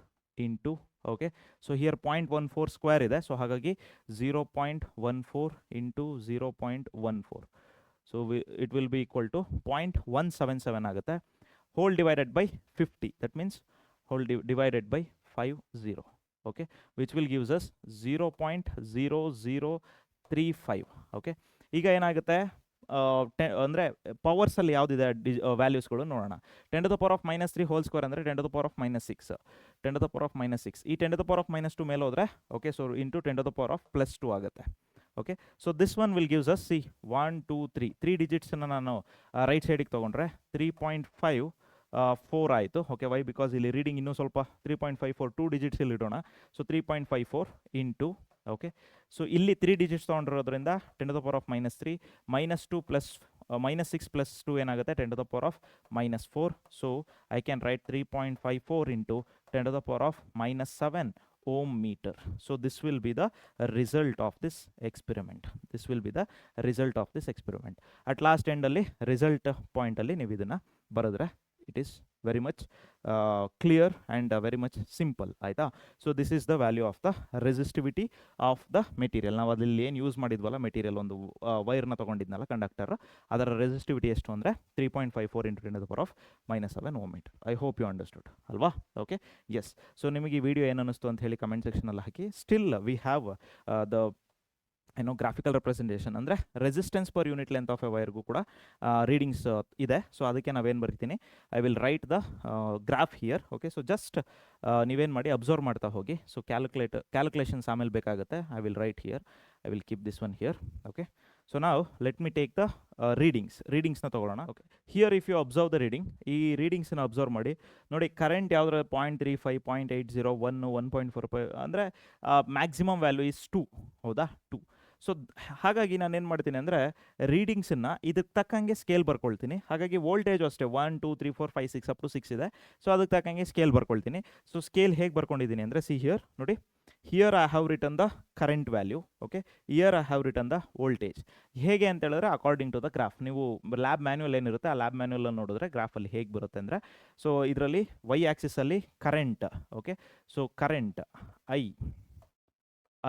into, okay, so here 0.14 square ಇದೆ. So ಹಾಗಾಗಿ 0.14 into 0.14, so it will be equal to 0.177 ಆಗುತ್ತೆ. whole divided by 50, that means whole divided by 50. Okay, which will gives us 0.0035. okay, ಈಗ ಏನಾಗುತ್ತೆ ಅಂದರೆ ಪವರ್ಸಲ್ಲಿ ಯಾವುದಿದೆ ವ್ಯಾಲ್ಯೂಸ್ಗಳು ನೋಡೋಣ. 10 to the power of -3 whole square ಅಂದರೆ 10 to the power of -6, 10 to the power of -6. ಈ 10 to the power of -2 ಮೇಲೆ ಹೋದರೆ, okay, so into 10 to the power of +2 ಆಗುತ್ತೆ. Okay, so this one will gives us, see 1 2 3 ಡಿಜಿಟ್ಸನ್ನು ನಾನು right ಸೈಡಿಗೆ ತೊಗೊಂಡ್ರೆ 3.54 ಆಯಿತು. Okay, why? ಬಿಕಾಸ್ ಇಲ್ಲಿ ರೀಡಿಂಗ್ ಇನ್ನೂ ಸ್ವಲ್ಪ 3.54 2 ಡಿಜಿಟ್ಸ್ ಇಲ್ಲಿ ಇಡೋಣ. ಸೊ 3.54 ಇಂಟು, ಓಕೆ, ಸೊ ಇಲ್ಲಿ 3 ಡಿಜಿಟ್ಸ್ ತೊಗೊಂಡಿರೋದ್ರಿಂದ 10 to the power of -3 -2 plus -6 plus 2 ಏನಾಗುತ್ತೆ? 10 to the power of -4. So I can write 3.54 into 10 to the power of -7 ohm meter. So this will be the result of this experiment. This will be the result of this experiment. At last end ಅಲ್ಲಿ result point ಅಲ್ಲಿ ನೀವು ಇದನ್ನ ಬರೆದ್ರೆ it is very much clear and very much simple. ಆಯಿತಾ? So this is the value of the resistivity of the material. ನಾವು ಅದಲ್ಲಿ ಏನು use ಮಾಡಿದ್ವಲ್ಲ material, ಒಂದು ವೈರ್ನ ತೊಗೊಂಡಿದ್ನಲ್ಲ ಕಂಡಕ್ಟರ್, ಅದರ ರೆಸಿಸ್ಟಿವಿಟಿ ಎಷ್ಟು ಅಂದರೆ 3.54 into 10 to the power of -7 ohm meter. I hope you understood ಅಲ್ವಾ? Okay, yes. So ನಿಮಗೆ ಈ ವಿಡಿಯೋ ಏನು ಅನ್ನಿಸ್ತು ಅಂತ ಹೇಳಿ ಕಮೆಂಟ್ ಸೆಕ್ಷನಲ್ಲಿ ಹಾಕಿ. ಸ್ಟಿಲ್ ವಿ ಹ್ಯಾವ್ ದ ಏನೋ ಗ್ರಾಫಿಕಲ್ ರೆಪ್ರೆಸೆಂಟೇಷನ್ ಅಂದರೆ resistance per unit length of a ವೈರ್ಗೂ ಕೂಡ ರೀಡಿಂಗ್ಸ್ ಇದೆ. ಸೊ ಅದಕ್ಕೆ ನಾವೇನು ಬರ್ತೀನಿ, I will write the graph here. Okay, so just ನೀವೇನು ಮಾಡಿ ಅಬ್ಸರ್ವ್ ಮಾಡ್ತಾ ಹೋಗಿ. ಸೊ ಕ್ಯಾಲ್ಕುಲೇಷನ್ಸ್ ಆಮೇಲೆ ಬೇಕಾಗುತ್ತೆ. I will write here, I will keep this one here. Okay, so ನಾವು ಲೆಟ್ ಮಿ ಟೇಕ್ ದ ರೀಡಿಂಗ್ಸ್ನ ತೊಗೊಳ್ಳೋಣ. Okay, here if you observe the reading, ಈ ರೀಡಿಂಗ್ಸನ್ನ ಅಬ್ಸರ್ವ್ ಮಾಡಿ ನೋಡಿ. ಕರೆಂಟ್ ಯಾವುದ್ರ 0.35, 0.80, 1, 1.45 ಅಂದರೆ ಮ್ಯಾಕ್ಸಿಮಮ್ ವ್ಯಾಲ್ಯೂ ಇಸ್ 2. ಹೌದಾ, 2. ಸೊ ಹಾಗಾಗಿ ನಾನು ಏನು ಮಾಡ್ತೀನಿ ಅಂದರೆ ರೀಡಿಂಗ್ಸನ್ನು ಇದಕ್ಕೆ ತಕ್ಕಂಗೆ ಸ್ಕೇಲ್ ಬರ್ಕೊಳ್ತೀನಿ. ಹಾಗಾಗಿ ವೋಲ್ಟೇಜು ಅಷ್ಟೇ 1, 2, 3, 4, 5, 6 ಅಪ್ ಟು 6 ಇದೆ. ಸೊ ಅದಕ್ಕೆ ತಕ್ಕಂಗೆ ಸ್ಕೇಲ್ ಬರ್ಕೊಳ್ತೀನಿ. ಸೊ ಸ್ಕೇಲ್ ಹೇಗೆ ಬರ್ಕೊಂಡಿದ್ದೀನಿ ಅಂದರೆ, ಸಿ ಹಿಯರ್ ನೋಡಿ, here I have written the current value. Okay, here I have written the voltage. ಹೇಗೆ ಅಂತ ಹೇಳಿದ್ರೆ ಅಕಾರ್ಡಿಂಗ್ ಟು ದ ಗ್ರಾಫ್. ನೀವು ಲ್ಯಾಬ್ ಮ್ಯಾನ್ಯುವಲ್ ಏನಿರುತ್ತೆ ಆ ಲ್ಯಾಬ್ ಮ್ಯಾನ್ಯುವಲ್ ನೋಡಿದ್ರೆ ಗ್ರಾಫಲ್ಲಿ ಹೇಗೆ ಬರುತ್ತೆ ಅಂದರೆ, ಸೊ ಇದರಲ್ಲಿ ವೈ ಆ್ಯಕ್ಸಿಸಲ್ಲಿ current. Okay, so current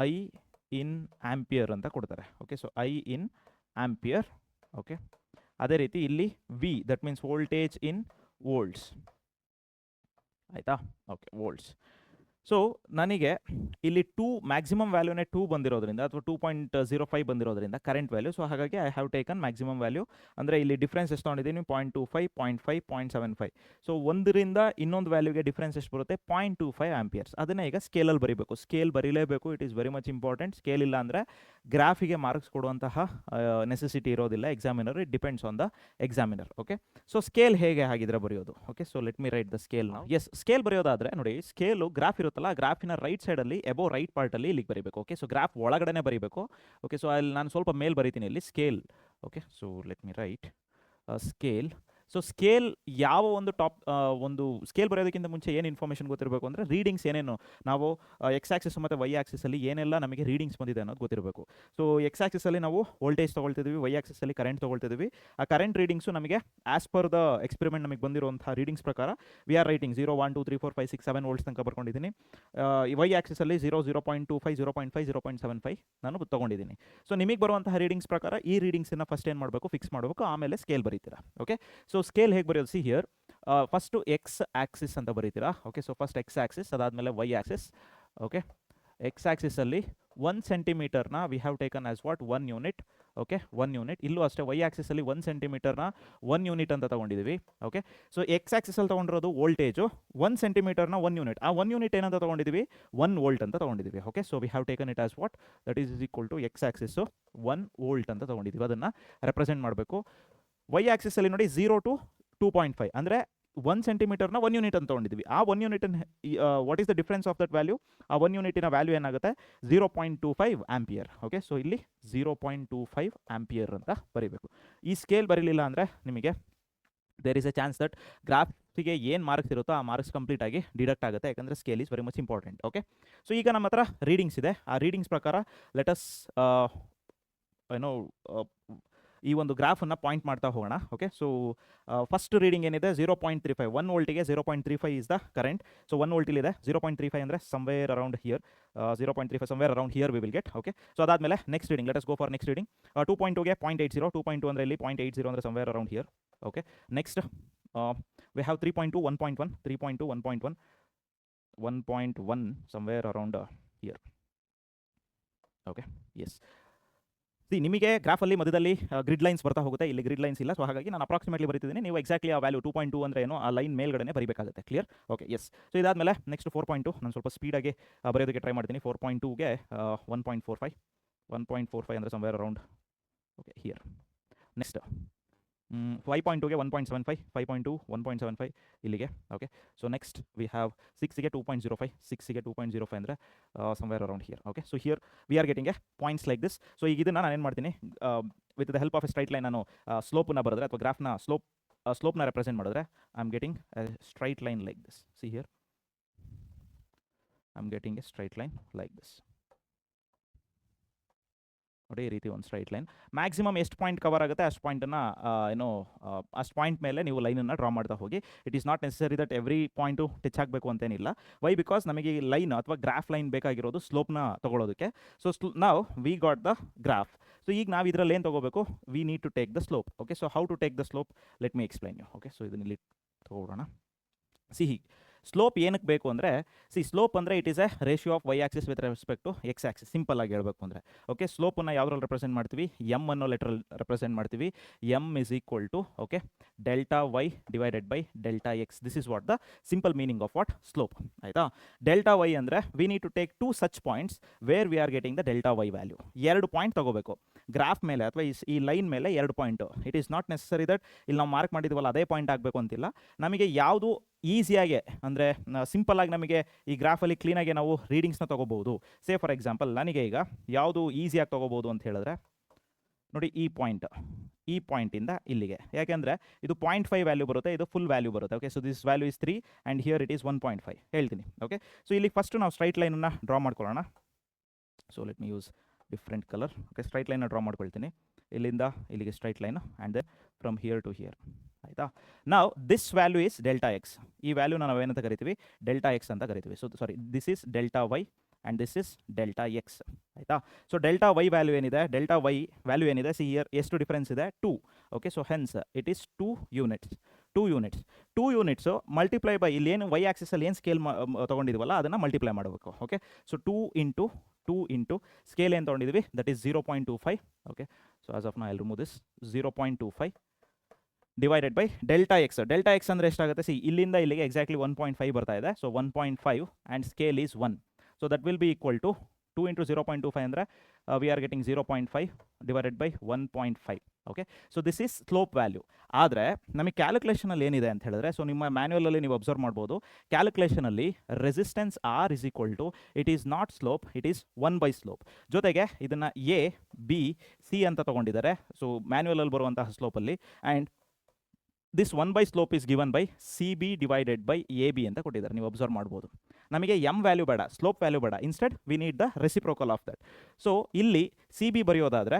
I in ampere ಅಂತ ಕೊಡ್ತಾರೆ. Okay, so I in ampere. Okay, ಅದೇ ರೀತಿ ಇಲ್ಲಿ V, that means voltage in volts. ಆಯಿತಾ? Okay, volts. ಸೊ ನನಗೆ ಇಲ್ಲಿ 2 ಮ್ಯಾಕ್ಸಿಮಮ್ ವ್ಯಾಲ್ಯೂನೇ 2 ಬಂದಿರೋದ್ರಿಂದ, ಅಥವಾ 2.05 ಬಂದಿರೋದ್ರಿಂದ ಕರೆಂಟ್ ವ್ಯಾಲ್ಯೂ. ಸೊ ಹಾಗಾಗಿ I have taken maximum value. ಅಂದರೆ ಇಲ್ಲಿ ಡಿಫ್ರೆನ್ಸ್ ಎಷ್ಟು ತೊಗೊಂಡಿದ್ದೀನಿ, 0.25, 0.5, 0.75. ಸೊ ಒಂದರಿಂದ ಇನ್ನೊಂದು ವ್ಯಾಲ್ಯೂಗೆ ಡಿಫ್ರೆನ್ಸ್ ಎಷ್ಟು ಬರುತ್ತೆ, 0.25 ಆಂಪಿಯರ್ಸ್. ಅದನ್ನೇ ಈಗ ಸ್ಕೇಲಲ್ಲಿ ಬರೀಬೇಕು. ಸ್ಕೇಲ್ ಬರೀಲೇಬೇಕು, it is very much important. Scale ಇಲ್ಲ ಅಂದರೆ ಗ್ರಾಫಿಗೆ ಮಾರ್ಕ್ಸ್ ಕೊಡುವಂತಹ ನೆಸೆಸಿಟಿ ಇರೋದಿಲ್ಲ examiner. It depends on the examiner. Okay, so scale ಹೇಗೆ ಹಾಗಿದ್ರೆ ಬರೆಯೋದು. Okay, so let me write the scale. Yes, scale ಬರೆಯೋದಾದರೆ ನೋಡಿ, ಸ್ಕೇಲು ಗ್ರಾಫ್ ಇರುತ್ತಲ್ಲ, ಗ್ರಾಫಿನ ರೈಟ್ ಸೈಡಲ್ಲಿ ಎಬೋ ರೈಟ್ ಪಾರ್ಟಲ್ಲಿ ಇಲ್ಲಿಗೆ ಬರೀಬೇಕು. ಓಕೆ, ಸೊ ಗ್ರಾಫ್ ಒಳಗಡೆನೆ ಬರೀಬೇಕು. ಓಕೆ, ಸೊ ಅಲ್ಲಿ ನಾನು ಸ್ವಲ್ಪ ಮೇಲ್ ಬರೀತೀನಿ ಇಲ್ಲಿ scale. Okay, so let me right scale. So scale ಯಾವ ಒಂದು ಸ್ಕೇಲ್ ಬರೆಯೋದಕ್ಕಿಂತ ಮುಂಚೆ ಏನು ಇನ್ಫಾರ್ಮೇಷನ್ ಗೊತ್ತಿರಬೇಕು ಅಂದರೆ, ರೀಡಿಂಗ್ಸ್ ಏನೇನು ನಾವು ಎಕ್ಸ್ ಆ್ಯಕ್ಸಿಸ್ ಮತ್ತು ವೈ ಆ್ಯಕ್ಸಿಸಲ್ಲಿ ಏನೆಲ್ಲ ನಮಗೆ ರೀಡಿಂಗ್ಸ್ ಬಂದಿದೆ ಅನ್ನೋದು ಗೊತ್ತಿರಬೇಕು. ಸೊ ಎಕ್ಸ್ ಆ್ಯಕ್ಸಿಸಲ್ಲಿ ನಾವು ವೋಲ್ಟೇಜ್ ತೊಗೊಳ್ತಿದ್ವಿ, ವೈ ಆ್ಯಕ್ಸಿಸಲ್ಲಿ ಕರೆಂಟ್ ತೊಗೊಳ್ತಿದ್ವಿ. ಆ ಕರೆಂಟ್ ರೀಡಿಂಗ್ಸು ನಮಗೆ ಆ್ಯಸ್ ಪರ್ ದ ಎಕ್ಸ್ಪೆರಿಮೆಂಟ್ ನಮಗೆ ಬಂದಿರುವಂಥ ರೀಡಿಂಗ್ಸ್ ಪ್ರಕಾರ ವಿ ಆರ್ ರೈಟಿಂಗ್ 0, 1, 2, 3, 4, 5, 6, 7 ವೋಲ್ಟ್ಸ್ ತನಕ ಬರ್ಕೊಂಡಿದ್ದೀನಿ. ವೈ ಆ್ಯಕ್ಸಿಸಲ್ಲಿ 0, 0.25, 0.5, 0.75 ನಾನು ತೊಗೊಂಡಿದ್ದೀನಿ. ಸೊ ನಿಮಗೆ ಬರುವಂತಹ ರೀಡಿಂಗ್ಸ್ ಪ್ರಕಾರ ಈ ರೀಡಿಂಗ್ಸನ್ನು ಫಸ್ಟ್ ಏನು ಮಾಡಬೇಕು, ಫಿಕ್ಸ್ ಮಾಡಬೇಕು, ಆಮೇಲೆ ಸ್ಕೇಲ್ ಬರೀತೀರಾ. ಓಕೆ, ಸೊ ಸ್ಕೇಲ್ ಹೇಗೆ ಬರೆಯೋದು, see here first x axis ಅಂತ ಬರೀತೀರಾ. Okay, so first x axis, ಅದಾದಮೇಲೆ ವೈ ಆ್ಯಕ್ಸಿಸ್. ಓಕೆ, ಎಕ್ಸ್ ಆ್ಯಕ್ಸಿಸಲ್ಲಿ 1 ಸೆಂಟಿಮೀಟರ್ನ we have taken as what 1 unit. Okay, 1 unit. ಇಲ್ಲೂ ಅಷ್ಟೇ ವೈ ಆ್ಯಕ್ಸಿಸಲ್ಲಿ 1 ಸೆಂಟಿಮೀಟರ್ನ 1 ಯೂನಿಟ್ ಅಂತ ತೊಗೊಂಡಿದ್ದೀವಿ. ಓಕೆ, ಸೊ ಎಕ್ಸ್ ಆ್ಯಕ್ಸಿಸಲ್ಲಿ ತೊಗೊಂಡಿರೋದು ವೋಲ್ಟೇಜು 1 ಸೆಂಟಿಮೀಟರ್ನ 1 ಯೂನಿಟ್. ಆ 1 ಯೂನಿಟ್ ಏನಂತ ತೊಗೊಂಡಿದ್ದೀವಿ, 1 ವೋಲ್ಟ್ ಅಂತ ತೊಗೊಂಡಿದ್ದೀವಿ. Okay, so we have taken it as what, that is equal to x axis 1 volt ಅಂತ ತೊಗೊಂಡಿದ್ದೀವಿ. ಅದನ್ನು ರೆಪ್ರೆಸೆಂಟ್ ಮಾಡಬೇಕು. ವೈ ಆ್ಯಕ್ಸಿಸಲ್ಲಿ ನೋಡಿ 0 to 2.5 ಅಂದರೆ 1 ಸೆಂಟಿಮೀಟರ್ನ 1 ಯೂನಿಟ್ ಅಂತ ತೊಗೊಂಡಿದ್ದೀವಿ. ಆ 1 ಯೂನಿಟನ್ನು what is the difference of that value, ಆ 1 ಯೂನಿಟಿನ ವ್ಯಾಲ್ಯೂ ಏನಾಗುತ್ತೆ, 0.25 ಆಂಪಿಯರ್. ಓಕೆ, ಸೊ ಇಲ್ಲಿ 0.25 ಆಂಪಿಯರ್ ಅಂತ ಬರೀಬೇಕು. ಈ ಸ್ಕೇಲ್ ಬರೀಲಿಲ್ಲ ಅಂದರೆ ನಿಮಗೆ there is a chance that ಗ್ರಾಫಿಗೆ ಏನು ಮಾರ್ಕ್ಸ್ ಇರುತ್ತೋ ಆ ಮಾರ್ಕ್ಸ್ ಕಂಪ್ಲೀಟ್ ಆಗಿ ಡಿಡಕ್ಟ್ ಆಗುತ್ತೆ, ಯಾಕಂದರೆ scale is very much important. Okay, so ಈಗ ನಮ್ಮ ಹತ್ರ ರೀಡಿಂಗ್ಸ್ ಇದೆ. ಆ ರೀಡಿಂಗ್ಸ್ ಪ್ರಕಾರ ಲೆಟಸ್ ಏನೋ ಈ ಒಂದು ಗ್ರಾಫನ್ನು ಪಾಯಿಂಟ್ ಮಾಡ್ತಾ ಹೋಗೋಣ. ಓಕೆ, ಸೊ ಫಸ್ಟ್ ರೀಡಿಂಗ್ ಏನಿದೆ 0.35, 1 ವೋಲ್ಟಿಗೆ 0.35 ಇಸ್ ದ ಕರೆಂಟ್. ಸೊ 1 ವೋಲ್ಟಿಲಿದೆ 0.35 ಅಂದರೆ somewhere around here, 0.35 somewhere around here we will get. Okay, so ಅದಾದಮೇಲೆ next reading, let us go for next reading. 2.2ಗೆ 0.80, 2.2 ಅಂದರೆ ಇಲ್ಲಿ 0.80 ಅಂದರೆ somewhere around here. Okay, next we have 3.2, 1.1, 3.2, 1.1, 1.1 somewhere around here. Okay, yes. ನಿಮಗೆ ಗ್ರಾಫಲ್ಲಿ ಮಧ್ಯದಲ್ಲಿ grid lines ಬರ್ತಾ ಹೋಗುತ್ತೆ. ಇಲ್ಲಿ ಗ್ರಿಡ್ ಲೈನ್ಸ್ ಇಲ್ಲ, ಸೊ ಹಾಗಾಗಿ ನಾನು ಅಪ್ರಾಕ್ಸಿಮೇಟ್ಲಿ ಬರೀತಿದ್ದೀನಿ. ನೀವು ಎಕ್ಸಾಕ್ಟ್ಲಿ ಆ ವ್ಯಾಲ್ಯೂ 2.2 ಅಂದರೆ ಏನು, ಆ ಲೈನ್ ಮೇಲ್ಗಡೆ ಬರೀಬೇಕಾಗುತ್ತೆ. ಕ್ಲಿಯರ್? Okay, yes. ಸೊ ಇದಾದಮೇಲೆ ನೆಕ್ಸ್ಟ್ 4.2 ನಾನು ಸ್ವಲ್ಪ ಸ್ಪೀಡಾಗಿ ಬರೆಯೋದಕ್ಕೆ ಟ್ರೈ ಮಾಡ್ತೀನಿ. 4.2ಗೆ 1.45, 1.45 ಅಂದರೆ somewhere around okay here. Next 5.2ಗೆ 1.75, 5.2, 1.75 ಇಲ್ಲಿಗೆ. Okay, so next we have 6ಗೆ 2.05, 6ಗೆ 2.05 ಅಂದರೆ somewhere around here. Okay, so here we are getting a points like this. So ಈಗ ಇದನ್ನು ನಾನು ಏನು ಮಾಡ್ತೀನಿ, with the help of a straight line ನಾನು ಸ್ಲೋಪನ್ನು ಬರೆದ್ರೆ ಅಥವಾ ಗ್ರಾಫ್ನ ಸ್ಲೋಪ್ನ ರೆಪ್ರೆಸೆಂಟ್ ಮಾಡಿದ್ರೆ I am getting a straight line like this. See here I am getting a straight line like this. ನೋಡಿ, ಈ ರೀತಿ ಒಂದು ಸ್ಟ್ರೈಟ್ ಲೈನ್. ಮ್ಯಾಕ್ಸಿಮಮ್ ಎಷ್ಟು ಪಾಯಿಂಟ್ ಕವರ್ ಆಗುತ್ತೆ ಅಷ್ಟು ಪಾಯಿಂಟನ್ನು ಅಷ್ಟು ಪಾಯಿಂಟ್ ಮೇಲೆ ನೀವು ಲೈನನ್ನು ಡ್ರಾ ಮಾಡ್ತಾ ಹೋಗಿ. It is not necessary that every point touch ಆಗಬೇಕು ಅಂತೇನಿಲ್ಲ. ವೈ ಬಿಕಾಸ್ ನಮಗೆ ಈ ಲೈನ್ ಅಥವಾ ಗ್ರಾಫ್ ಲೈನ್ ಬೇಕಾಗಿರೋದು ಸ್ಲೋಪ್ನ ತೊಗೊಳೋದಕ್ಕೆ. ಸೊ ನಾವು we got the graph. So ಈಗ ನಾವು ಇದರಲ್ಲಿ ಏನು ತೊಗೋಬೇಕು, we need to take the slope. Okay, so how to take the slope, let me explain you. Okay, so ಇದನ್ನ ಇಲ್ಲಿ ತೊಗೊಳ್ಳೋಣ. ಸಿ ಸ್ಲೋಪ್ ಏನಕ್ಕೆ ಬೇಕು ಅಂದರೆ ಸ್ಲೋಪ್ ಅಂದರೆ it is a ratio of y axis with respect to x axis. Simple ಆಗಿ ಹೇಳಬೇಕು ಅಂದರೆ ಓಕೆ, ಸ್ಲೋಪನ್ನು ಯಾವುದ್ರಲ್ಲಿ ರೆಪ್ರೆಸೆಂಟ್ ಮಾಡ್ತೀವಿ, ಎಮ್ ಅನ್ನೋ ಲೆಟ್ರಲ್ಲಿ ರೆಪ್ರೆಸೆಂಟ್ ಮಾಡ್ತೀವಿ. M is equal to okay delta y divided by delta x. This is what the simple meaning of what slope. ಆಯಿತಾ, delta y ಅಂದರೆ we need to take 2 such points where we are getting the delta y value. 2 point ತಗೋಬೇಕು graph ಮೇಲೆ ಅಥವಾ ಈ line ಮೇಲೆ 2 point. It is not necessary that ಇಲ್ಲಿ ನಾವು mark ಮಾಡಿದ್ವಲ್ಲ ಅದೇ ಪಾಯಿಂಟ್ ಆಗಬೇಕು ಅಂತಿಲ್ಲ. ನಮಗೆ ಯಾವುದು ಈಸಿಯಾಗಿ ಅಂದರೆ ಸಿಂಪಲ್ಲಾಗಿ ನಮಗೆ ಈ ಗ್ರಾಫಲ್ಲಿ ಕ್ಲೀನಾಗಿ ನಾವು ರೀಡಿಂಗ್ಸ್ನ ತೊಗೋಬೋದು. ಸೇ ಫಾರ್ ಎಕ್ಸಾಂಪಲ್ ನನಗೆ ಈಗ ಯಾವುದು ಈಸಿಯಾಗಿ ತೊಗೋಬೋದು ಅಂತ ಹೇಳಿದ್ರೆ ನೋಡಿ, ಈ ಪಾಯಿಂಟಿಂದ ಇಲ್ಲಿಗೆ, ಯಾಕೆಂದರೆ ಇದು 0.5 ವ್ಯಾಲ್ಯೂ ಬರುತ್ತೆ, ಇದು ಫುಲ್ ವ್ಯಾಲ್ಯೂ ಬರುತ್ತೆ. Okay, so this value is 3 and here it is 1.5 ಹೇಳ್ತೀನಿ. ಓಕೆ, ಸೊ ಇಲ್ಲಿ ಫಸ್ಟ್ ನಾವು ಸ್ಟ್ರೈಟ್ ಲೈನನ್ನು ಡ್ರಾ ಮಾಡ್ಕೊಳ್ಳೋಣ. So let me use different colour. Okay, straight ಲೈನ್ನ ಡ್ರಾ ಮಾಡ್ಕೊಳ್ತೀನಿ. ಇಲ್ಲಿಂದ ಇಲ್ಲಿಗೆ straight line and then from here to here. ಆಯಿತಾ, ನಾವು this value is delta x. ಈ ವ್ಯಾಲ್ಯೂನ ನಾವೇನಂತ ಕರಿತೀವಿ, ಡೆಲ್ಟಾ ಎಕ್ಸ್ ಅಂತ ಕರಿತೀವಿ. So sorry, this is delta Y and this is delta X. ಆಯಿತಾ, ಸೊ ಡೆಲ್ಟಾ ವೈ ವ್ಯಾಲ್ಯೂ ಏನಿದೆ, ಡೆಲ್ಟಾ ವೈ ವ್ಯಾಲ್ಯೂ ಏನಿದೆ, ಸಿ ಹಿಯರ್ ಎಷ್ಟು ಡಿಫರೆನ್ಸ್ ಇದೆ, 2. Okay, so hence it is 2 units multiply by ಇಲ್ಲಿ ಏನು Y ಆಕ್ಸಿಸಲ್ಲಿ ಏನು ಸ್ಕೇಲ್ ತೊಗೊಂಡಿದ್ವಲ್ಲ ಅದನ್ನು multiply ಮಾಡಬೇಕು. ಓಕೆ, ಸೊ 2 ಇಂಟು ಸ್ಕೇಲ್ ಏನು ತೊಗೊಂಡಿದ್ವಿ, that is 0.25. Okay, so as of now I will remove this 0.25 divided by delta x. Delta x ಅಂದರೆ ಎಷ್ಟಾಗುತ್ತೆ, see ಇಲ್ಲಿಂದ ಇಲ್ಲಿಗೆ ಎಕ್ಸಾಕ್ಟ್ಲಿ 1.5 ಬರ್ತಾ ಇದೆ. So 1.5 and scale is 1. So that will be equal to 2 into 0.25 ಅಂದರೆ we are getting 0.5 divided by 1.5. Okay, so this is slope value. ಆದರೆ ನಮಗೆ ಕ್ಯಾಲ್ಕುಲೇಷನಲ್ಲಿ ಏನಿದೆ ಅಂತ ಹೇಳಿದ್ರೆ, ಸೊ ನಿಮ್ಮ ಮ್ಯಾನ್ಯುವಲಲ್ಲಿ ನೀವು ಅಬ್ಸರ್ವ್ ಮಾಡ್ಬೋದು, ಕ್ಯಾಲ್ಕುಲೇಷನಲ್ಲಿ resistance R is equal to it is not slope, it is 1 slope. ಜೊತೆಗೆ ಇದನ್ನು ಎ ಬಿ ಸಿ ಅಂತ ತೊಗೊಂಡಿದ್ದಾರೆ. ಸೊ ಮ್ಯಾನ್ಯುವಲಲ್ಲಿ ಬರುವಂತಹ ಸ್ಲೋಪಲ್ಲಿ and this 1 slope is given by C B divided by A B ಅಂತ ಕೊಟ್ಟಿದ್ದಾರೆ. ನೀವು ಅಬ್ಸರ್ವ್ ಮಾಡ್ಬೋದು. ನಮಗೆ ಎಮ್ ವ್ಯಾಲ್ಯೂ ಬೇಡ, ಸ್ಲೋಪ್ ವ್ಯಾಲ್ಯೂ ಬೇಡ, instead we need the reciprocal of that. So ಇಲ್ಲಿ ಸಿ ಬಿ ಬರೆಯೋದಾದರೆ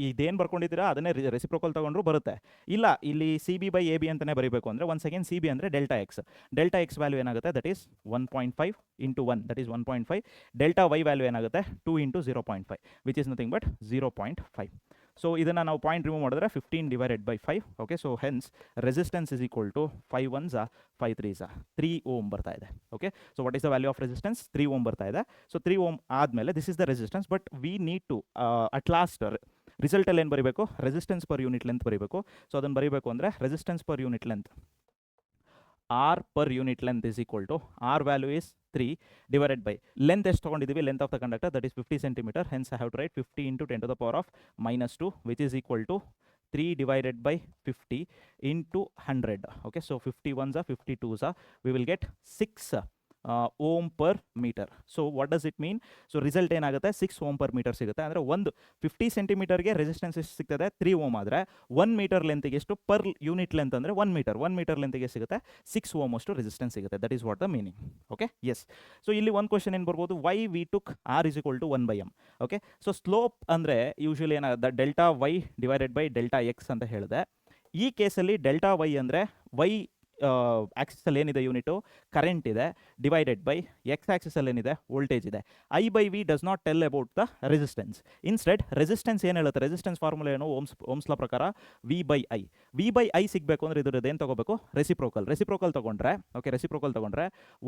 ಇದೇನು ಬರ್ಕೊಂಡಿದ್ದೀರಾ ಅದನ್ನೇ ರೆಸಿಪ್ರೋಕಲ್ ತೊಗೊಂಡ್ರು ಬರುತ್ತೆ. ಇಲ್ಲ ಇಲ್ಲಿ C B by A B ಅಂತಲೇ ಬರೀಬೇಕು ಅಂದರೆ ಒನ್ಸ್ ಅಗೇನ್ ಸಿ ಬಿ ಅಂದರೆ delta x. Delta x value ಏನಾಗುತ್ತೆ, that is 1.5 into 1, that is 1.5. Delta y value ಏನಾಗುತ್ತೆ, 2 into 0.5 which is nothing but 0.5. So ಇದನ್ನು ನಾವು ಪಾಯಿಂಟ್ ರಿಮೂವ್ ಮಾಡಿದ್ರೆ 15 divided by 5. Okay, so hence resistance is equal to 5 1s 5 3s 3 ohm ಬರ್ತಾ ಇದೆ. Okay, so what is the value of resistance, 3 ohm ಬರ್ತಾ ಇದೆ. So 3 ohm ಆದಮೇಲೆ this is the resistance. But we need to at last ರಿಸಲ್ಟಲ್ಲಿ ಏನು ಬರೀಬೇಕು, resistance per unit length ಬರೀಬೇಕು. So ಅದನ್ನು ಬರೀಬೇಕು ಅಂದರೆ resistance per unit length, R per unit length is equal to R value is 3 divided by length ಎಷ್ಟು ತೊಗೊಂಡಿದ್ದೀವಿ, length of the conductor that is 50 centimeter. Hence I have to write 50 into 10 to the power of -2 which is equal to 3 divided by 50 into 100. Okay, so 50 1s 50 2s V will get 6 ohm per metre. So what does it mean, so result ಏನಾಗುತ್ತೆ, 6 ohm per metre ಸಿಗುತ್ತೆ. ಅಂದರೆ ಒಂದು 50 centimeterಗೆ resistance ಎಷ್ಟು ಸಿಗ್ತದೆ, 3 ohm. ಆದರೆ 1 metre ಲೆಂತ್ಗೆ ಎಷ್ಟು per unit length ಅಂದರೆ 1 metre ಲೆಂತ್ಗೆ ಸಿಗುತ್ತೆ 6 ಓಮ್ ಅಷ್ಟು ರೆಸಿಸ್ಟೆನ್ಸ್ ಸಿಗುತ್ತೆ. That is what the meaning. Okay, yes. So ಇಲ್ಲಿ ಒಂದು ಕ್ವಶನ್ ಏನು ಬರ್ಬೋದು, why we took R is equal to 1/m. Okay, so slope ಅಂದರೆ ಯೂಶಲಿ ಏನಾಗುತ್ತೆ, delta y divided by delta x ಅಂತ ಹೇಳಿದೆ. ಈ ಕೇಸಲ್ಲಿ ಡೆಲ್ಟಾ ವೈ ಅಂದರೆ ವೈ ಆಕ್ಸಿಸಲ್ಲಿ ಏನಿದೆ ಯೂನಿಟು ಕರೆಂಟ್ ಇದೆ, ಡಿವೈಡೆಡ್ ಬೈ ಎಕ್ಸ್ ಆಕ್ಸಿಸಲ್ಲಿ ಏನಿದೆ ವೋಲ್ಟೇಜ್ ಇದೆ. I by V does not tell about the resistance. Instead resistance ಏನು ಹೇಳುತ್ತೆ, ರೆಸಿಸ್ಟೆನ್ಸ್ ಫಾರ್ಮುಲಾ ಏನು, ಓಮ್ಸ್ ಲಾ ಪ್ರಕಾರ ವಿ ಬೈ ಐ ಸಿಗಬೇಕು ಅಂದರೆ ಇದ್ರದ್ದು ಏನು ತೊಗೋಬೇಕು, ರೆಸಿಪ್ರೋಕಲ್ ತೊಗೊಂಡ್ರೆ. ಓಕೆ, ರೆಸಿಪ್ರೋಕಲ್ ತೊಗೊಂಡ್ರೆ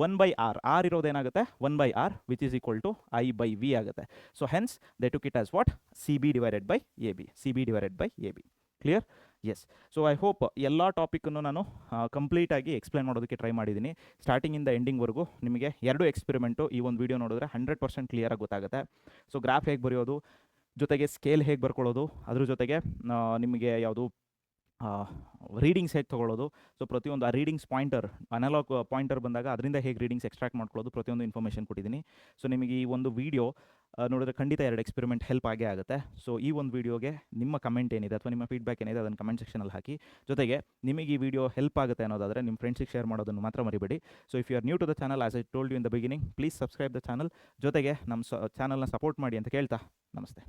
1/r, ಆರ್ ಇರೋದೇನಾಗುತ್ತೆ 1/r which is equal to I by V ಆಗುತ್ತೆ. So hence they took it as what, C B divided by A B. Clear? Yes. So I hope ಎಲ್ಲ ಟಾಪಿಕನ್ನು ನಾನು ಕಂಪ್ಲೀಟಾಗಿ explain ಮಾಡೋದಕ್ಕೆ try ಮಾಡಿದ್ದೀನಿ. ಸ್ಟಾರ್ಟಿಂಗಿಂದ ಎಂಡಿಂಗ್ವರೆಗೂ ನಿಮಗೆ 2 ಎಕ್ಸ್ಪೆರಿಮೆಂಟು ಈ ಒಂದು ವೀಡಿಯೋ ನೋಡಿದ್ರೆ 100% ಕ್ಲಿಯರಾಗಿ ಗೊತ್ತಾಗುತ್ತೆ. ಸೊ ಗ್ರಾಫ್ ಹೇಗೆ ಬರೆಯೋದು, ಜೊತೆಗೆ ಸ್ಕೇಲ್ ಹೇಗೆ ಬರ್ಕೊಳ್ಳೋದು, ಅದ್ರ ಜೊತೆಗೆ ನಿಮಗೆ ಯಾವುದು ರೀಡಿಂಗ್ಸ್ ಹೇಗೆ ತೊಗೊಳ್ಳೋದು. ಸೊ ಪ್ರತಿಯೊಂದು ಆ ರೀಡಿಂಗ್ಸ್ ಅನಲಾಗ್ ಪಾಯಿಂಟರ್ ಬಂದಾಗ ಅದರಿಂದ ಹೇಗೆ ರೀಡಿಂಗ್ಸ್ ಎಕ್ಸ್ಟ್ರಾಕ್ಟ್ ಮಾಡ್ಕೊಳ್ಳೋದು, ಪ್ರತಿಯೊಂದು ಇನ್ಫಾರ್ಮೇಷನ್ ಕೊಟ್ಟಿದ್ದೀನಿ. ಸೊ ನಿಮಗೆ ಈ ಒಂದು ವೀಡಿಯೋ ನೋಡಿದ್ರೆ ಖಂಡಿತ 2 ಎಕ್ಸ್ಪೆರಿಮೆಂಟ್ ಹೆಲ್ಪ್ ಆಗೇ ಆಗುತ್ತೆ. ಸೊ ಈ ಒಂದು ವೀಡಿಯೋಗೆ ನಿಮ್ಮ ಕಮೆಂಟ್ ಏನಿದೆ ಅಥವಾ ನಿಮ್ಮ ಫೀಡ್ಬ್ಯಾಕ್ ಏನಿದೆ ಅದನ್ನು ಕಮೆಂಟ್ ಸೆಕ್ಷನಲ್ಲಿ ಹಾಕಿ. ಜೊತೆಗೆ ನಿಮಗೆ ಈ ವಿಡಿಯೋ ಹೆಲ್ಪ್ ಆಗುತ್ತೆ ಅನ್ನೋದಾದರೆ ನಿಮ್ಮ ಫ್ರೆಂಡ್ಸಿಗೆ ಶೇರ್ ಮಾಡೋದನ್ನು ಮಾತ್ರ ಮರಿಬೇಡಿ. So if you are new to the channel, as I told you in the beginning, please subscribe the channel. ಜೊತೆಗೆ ನಮ್ಮ ಚಾನಲ್ನ ಸಪೋರ್ಟ್ ಮಾಡಿ ಅಂತ ಕೇಳ್ತಾ ನಮಸ್ತೆ.